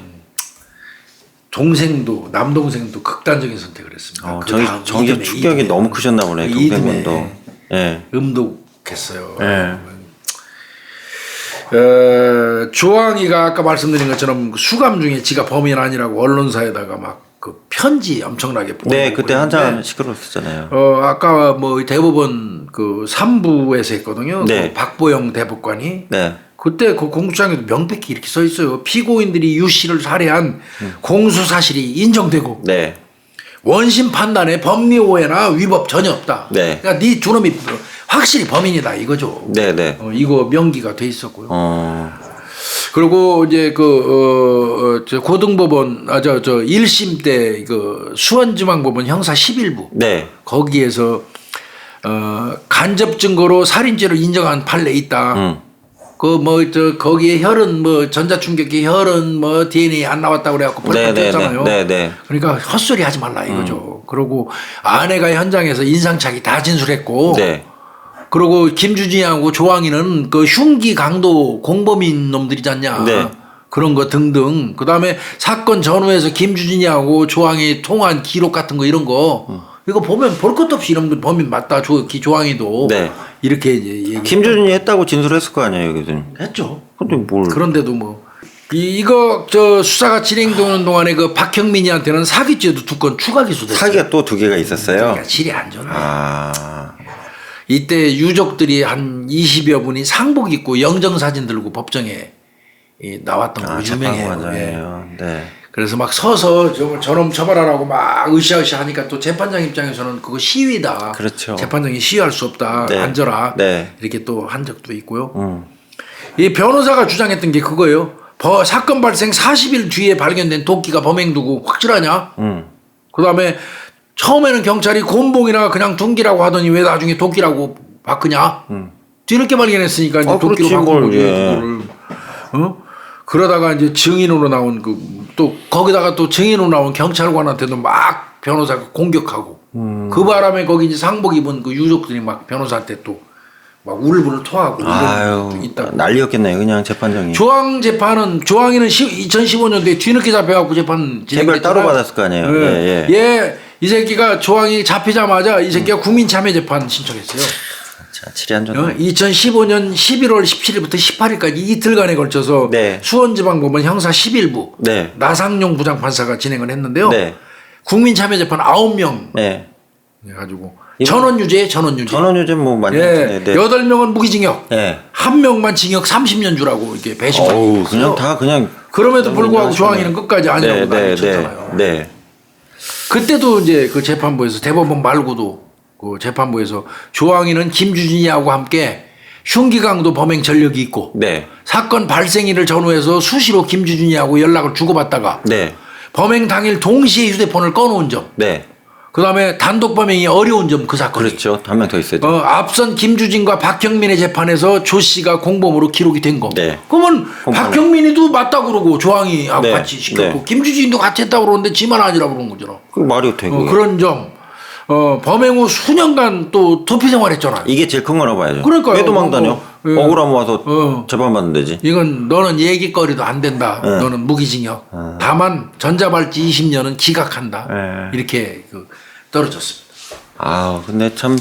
남동생도 극단적인 선택을 했습니다. 그 다음 정기 이듬해, 충격이 이듬해. 너무 크셨나 보네. 이듬해 동생분도. 네. 음독했어요. 네. 조항이가 아까 말씀드린 것처럼 수감 중에 지가 범인 아니라고 언론사에다가 막 그 편지 엄청나게 보내고 네, 그때 한참 그랬는데 시끄러웠었잖아요. 아까 뭐 대법원 그 3부에서 했거든요. 네. 그 박보영 대법관이 네. 그때 그 공소장에도 명백히 이렇게 써 있어요. 피고인들이 유 씨를 살해한 공소 사실이 인정되고 네. 원심 판단에 법리 오해나 위법 전혀 없다. 네. 그러니까 네 두 놈이 확실히 범인이다 이거죠. 네. 이거 명기가 돼 있었고요. 어. 그리고 이제 저 고등법원 1심 때 그 수원지방법원 형사 11부 네. 거기에서 간접 증거로 살인죄를 인정한 판례 있다. 거기에 혈흔 전자충격기 혈흔 DNA 안 나왔다고 그래갖고 벌떡 뛰었잖아요. 네. 그러니까 헛소리 하지 말라 이거죠. 그리고 아내가 현장에서 인상착의 다 진술했고. 네. 그리고 김주진하고 조항이는 그 흉기 강도 공범인 놈들이지 않냐. 네. 그런 거 등등. 그 다음에 사건 전후에서 김주진이하고 조항이 통화한 기록 같은 거 이런 거. 이거 보면 볼 것도 없이 이놈들 범인 맞다. 조항이도. 네. 이렇게 이제 얘기. 김주진이 했다고 진술했을 거 아니에요, 여기는. 했죠. 근데 뭘. 그런데도 뭐. 이거 수사가 진행되는 동안에 그 박형민이한테는 사기죄도 2건 추가 기소됐어요. 사기가 또 2개가 있었어요. 그러니까 질이 안 좋네. 아. 이때 유족들이 한 20여 분이 상복 입고 영정사진 들고 법정에 나왔던 걸로 유명해요. 네. 그래서 막 서서 저놈 처벌하라고 막 으쌰으쌰 하니까 또 재판장 입장에서는 그거 시위다. 그렇죠. 재판장이 시위할 수 없다. 네. 앉아라. 네. 이렇게 또 한 적도 있고요. 이 변호사가 주장했던 게 그거예요. 사건 발생 40일 뒤에 발견된 도끼가 범행도구 확실하냐? 그 다음에 처음에는 경찰이 곤봉이나 그냥 둔기라고 하더니 왜 나중에 도끼라고 바꾸냐? 뒤늦게 발견했으니까 이제 도끼로 그렇지, 바꾼 거죠. 예. 그거를. 그러다가 이제 증인으로 나온 또 거기다가 또 증인으로 나온 경찰관한테도 막 변호사가 공격하고 그 바람에 거기 이제 상복 입은 그 유족들이 막 변호사한테 또 막 울분을 토하고 아유, 이런 있다. 난리였겠네요. 그냥 재판정이. 조항 재판은 조항이는 2015년도에 뒤늦게 잡혀갖고 재판 개별 따로 받았을 거 아니에요. 예. 얘 이 새끼가 조항이 잡히자마자 이 새끼가 국민참여재판 신청했어요. 자, 칠이 안 좋네. 2015년 11월 17일부터 18일까지 이틀간에 걸쳐서 네. 수원지방법원 형사 11부 네. 나상용 부장판사가 진행을 했는데요. 네. 국민참여재판 9명 네. 해가지고 전원유죄. 전원유죄 뭐 많이. 예, 네. 8명은 무기징역, 네. 1명만 징역 30년 주라고 이렇게 배심을 어우, 했어요. 그냥 다 그냥. 그럼에도 불구하고 하시네. 조항이는 끝까지 아니라고 난리쳤잖아요. 네. 그때도 이제 그 재판부에서 대법원 말고도 그 재판부에서 조항이는 김주진이하고 함께 흉기강도 범행 전력이 있고 네. 사건 발생일을 전후해서 수시로 김주진이하고 연락을 주고받다가 네. 범행 당일 동시에 휴대폰을 꺼놓은 점, 네. 그다음에 단독 범행이 어려운 점 그 사건이. 그렇죠. 한 명 더 있어야죠. 앞선 김주진과 박형민의 재판에서 조 씨가 공범으로 기록이 된 거. 네. 그러면 공범. 박형민이도 맞다 그러고 조항이하고 네. 같이 시켰고 네. 김주진도 같이 했다고 그러는데 지만 아니라고 그런 거잖아. 그 말이 어떻게 그게. 그런 점. 범행 후 수년간 또 도피 생활했잖아요. 이게 제일 큰 거라고 봐야죠. 그러니까요. 왜 도망다녀? 예. 억울하면 와서 재판받으면 되지. 이건 너는 얘기거리도 안 된다. 네. 너는 무기징역. 다만 전자발찌 20년은 기각한다. 네. 이렇게 떨어졌습니다. 아, 근데 참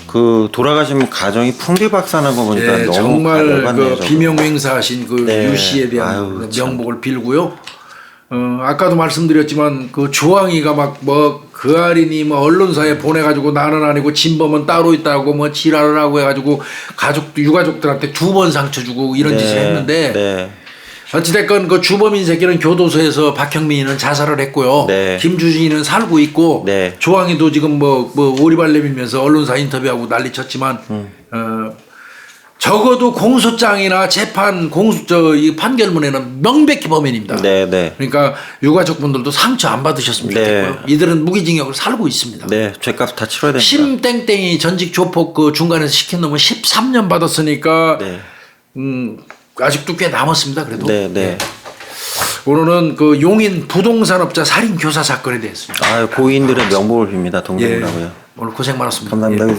그 돌아가신 가정이 풍비박산한 거 보니까 예, 너무 정말 열받네요, 그 저거. 비명행사하신 그 네. 유 씨에 대한 아유, 참. 명복을 빌고요. 아까도 말씀드렸지만 그 조항이가 막 뭐 그아린이 뭐 언론사에 보내가지고 나는 아니고 진범은 따로 있다고 뭐 지랄을 하고 해가지고 유가족들한테 2번 상처 주고 이런 네. 짓을 했는데 네. 어찌됐건 그 주범인 새끼는 교도소에서 박형민이는 자살을 했고요. 네. 김주진이는 살고 있고 네. 조항이도 지금 뭐 오리발 내밀면서 언론사 인터뷰하고 난리 쳤지만 적어도 공소장이나 재판 이 판결문에는 명백히 범인입니다. 네, 네. 그러니까 유가족분들도 상처 안 받으셨으면 네. 좋겠고요. 이들은 무기징역을 살고 있습니다. 네, 죄값 다 치러야 됩니다. 심땡땡이 전직 조폭 그 중간에서 시킨 놈은 13년 받았으니까 네. 아직도 꽤 남았습니다. 그래도. 네, 네. 오늘은 그 용인 부동산업자 살인 교사 사건에 대해서. 아, 고인들의 명복을 빕니다. 동생이라고요. 오늘 고생 많았습니다. 감사합니다. 예.